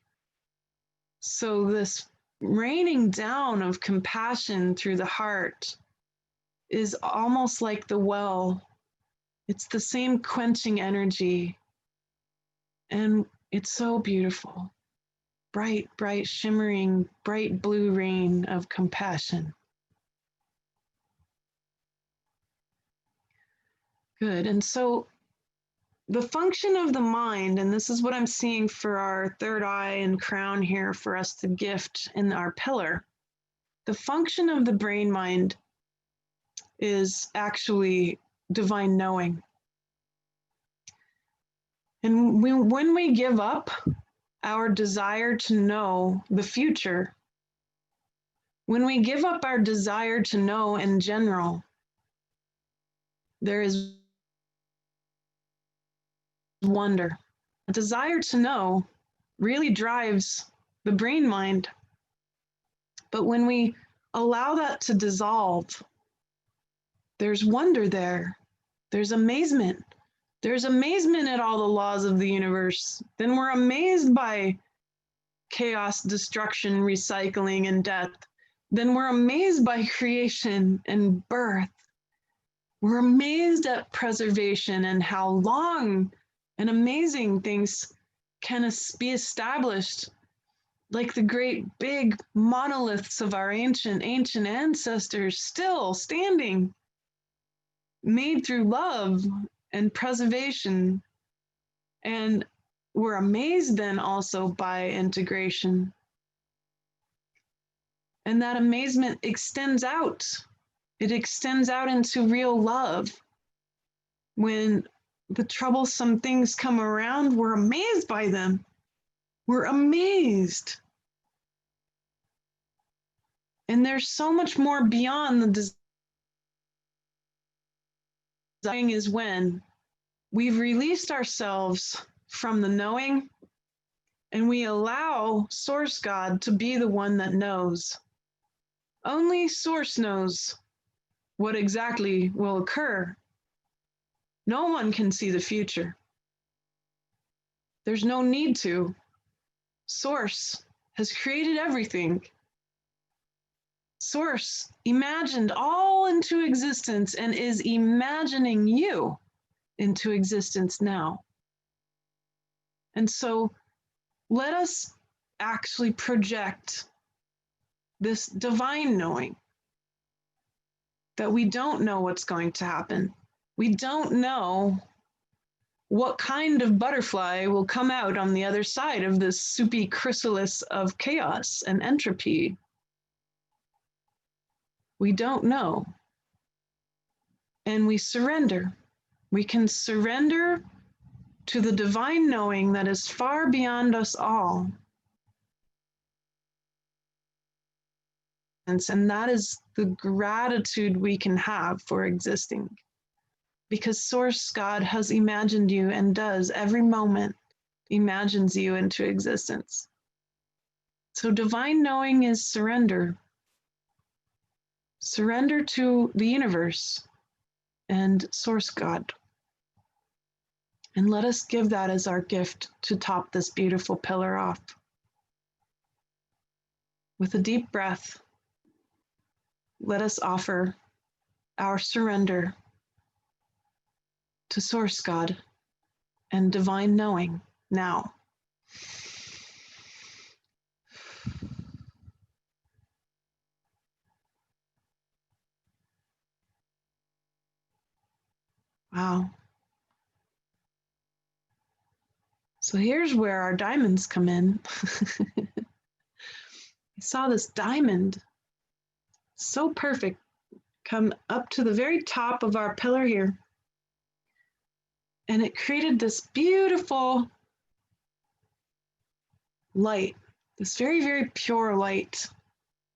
So this raining down of compassion through the heart is almost like the well. It's the same quenching energy. And it's so beautiful. Bright, bright, shimmering, bright blue rain of compassion. Good. And so the function of the mind, and this is what I'm seeing for our third eye and crown here for us to gift in our pillar. The function of the brain mind is actually divine knowing. And when we give up our desire to know the future, when we give up our desire to know in general, there is wonder. A desire to know really drives the brain mind. But when we allow that to dissolve, there's wonder there. There's amazement. There's amazement at all the laws of the universe. Then we're amazed by chaos, destruction, recycling, and death. Then we're amazed by creation and birth. We're amazed at preservation and how long and amazing things can be established, like the great big monoliths of our ancient ancestors still standing, made through love and preservation. And we're amazed then also by integration. And that amazement extends out. It extends out into real love. When the troublesome things come around, we're amazed by them. We're amazed. And there's so much more beyond the design is when we've released ourselves from the knowing and we allow Source God to be the one that knows. Only Source knows what exactly will occur. No one can see the future. There's no need to. Source has created everything. Source imagined all into existence and is imagining you into existence now. And so let us actually project this divine knowing that we don't know what's going to happen. We don't know what kind of butterfly will come out on the other side of this soupy chrysalis of chaos and entropy. We don't know. And we surrender. We can surrender to the divine knowing that is far beyond us all. And that is the gratitude we can have for existing. Because Source God has imagined you and does every moment imagines you into existence. So divine knowing is surrender. Surrender to the universe and Source God. And let us give that as our gift to top this beautiful pillar off. With a deep breath, let us offer our surrender to Source God and divine knowing now. Wow. So here's where our diamonds come in. I saw this diamond, so perfect, come up to the very top of our pillar here. And it created this beautiful light, this very, very pure light.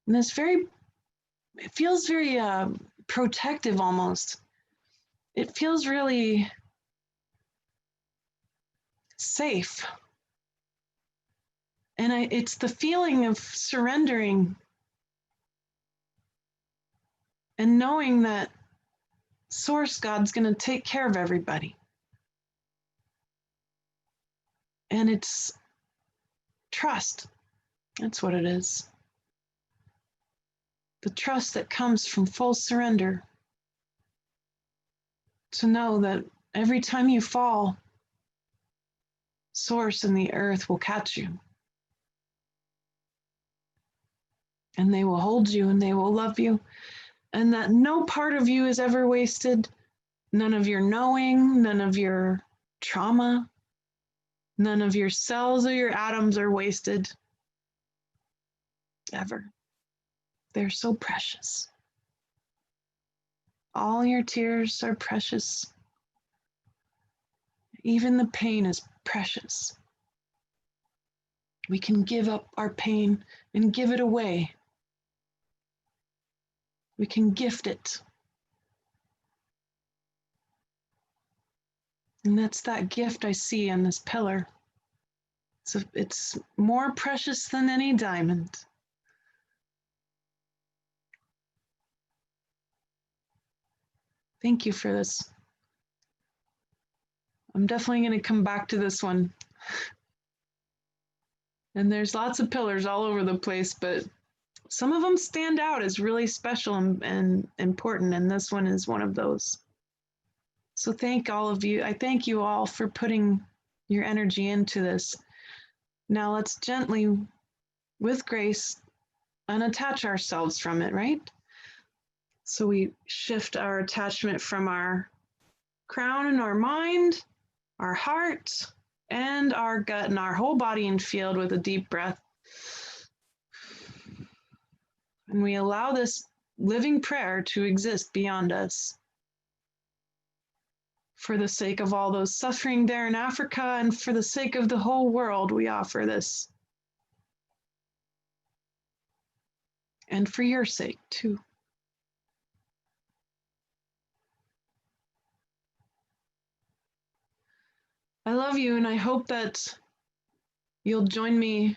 And this very, it feels very protective almost. It feels really safe. And it's the feeling of surrendering and knowing that Source God's going to take care of everybody. And it's trust. That's what it is. The trust that comes from full surrender. To know that every time you fall, Source and the earth will catch you. And they will hold you and they will love you. And that no part of you is ever wasted. None of your knowing, none of your trauma, none of your cells or your atoms are wasted. Ever. They're so precious. All your tears are precious. Even the pain is precious. We can give up our pain and give it away. We can gift it. And that's that gift I see on this pillar. So it's more precious than any diamond. Thank you for this. I'm definitely going to come back to this one. And there's lots of pillars all over the place, but some of them stand out as really special and important, and this one is one of those. So thank all of you. I thank you all for putting your energy into this. Now let's gently, with grace, unattach ourselves from it, right? So we shift our attachment from our crown and our mind, our heart, and our gut and our whole body and field with a deep breath. And we allow this living prayer to exist beyond us. For the sake of all those suffering there in Africa and for the sake of the whole world, we offer this. And for your sake, too. I love you, and I hope that you'll join me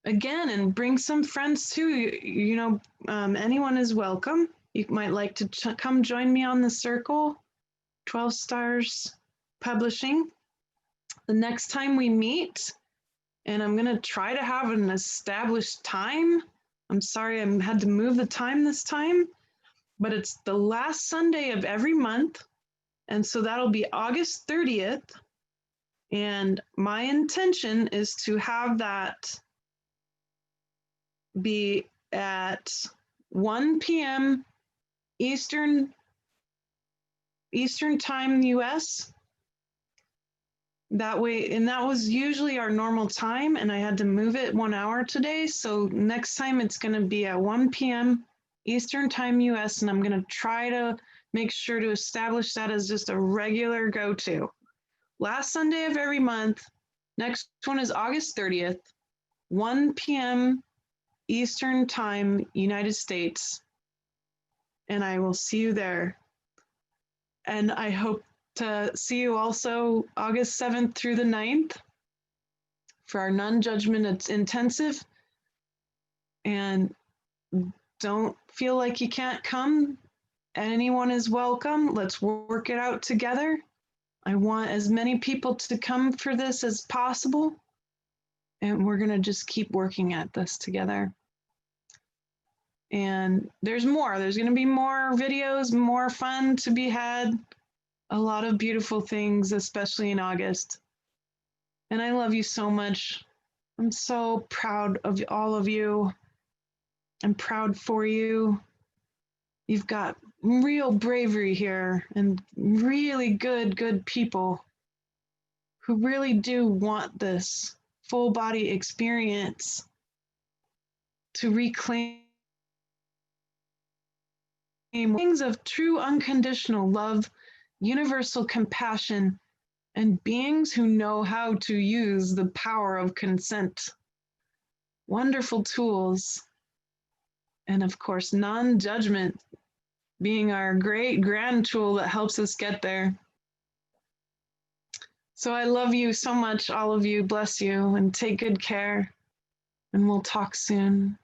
again and bring some friends too. Anyone is welcome. You might like to come join me on the circle, 12 Stars Publishing. The next time we meet, and I'm going to try to have an established time. I'm sorry I had to move the time this time, but it's the last Sunday of every month. And so that'll be August 30th. And my intention is to have that be at 1 p.m. Eastern time US. That way, and that was usually our normal time, and I had to move it 1 hour today. So next time it's going to be at 1 p.m. Eastern time US, and I'm going to try to make sure to establish that as just a regular go-to. Last Sunday of every month. Next one is August 30th, 1 p.m. Eastern time, United States. And I will see you there. And I hope to see you also August 7th through the 9th for our non-judgment intensive. And don't feel like you can't come. Anyone is welcome. Let's work it out together. I want as many people to come for this as possible. And we're going to just keep working at this together. And there's more. There's going to be more videos, more fun to be had. A lot of beautiful things, especially in August. And I love you so much. I'm so proud of all of you. I'm proud for you. You've got real bravery here and really good people who really do want this full body experience to reclaim things of true unconditional love, universal compassion, and beings who know how to use the power of consent. Wonderful tools. And of course, non-judgment being our great grand tool that helps us get there. So I love you so much, all of you. Bless you and take good care. And we'll talk soon.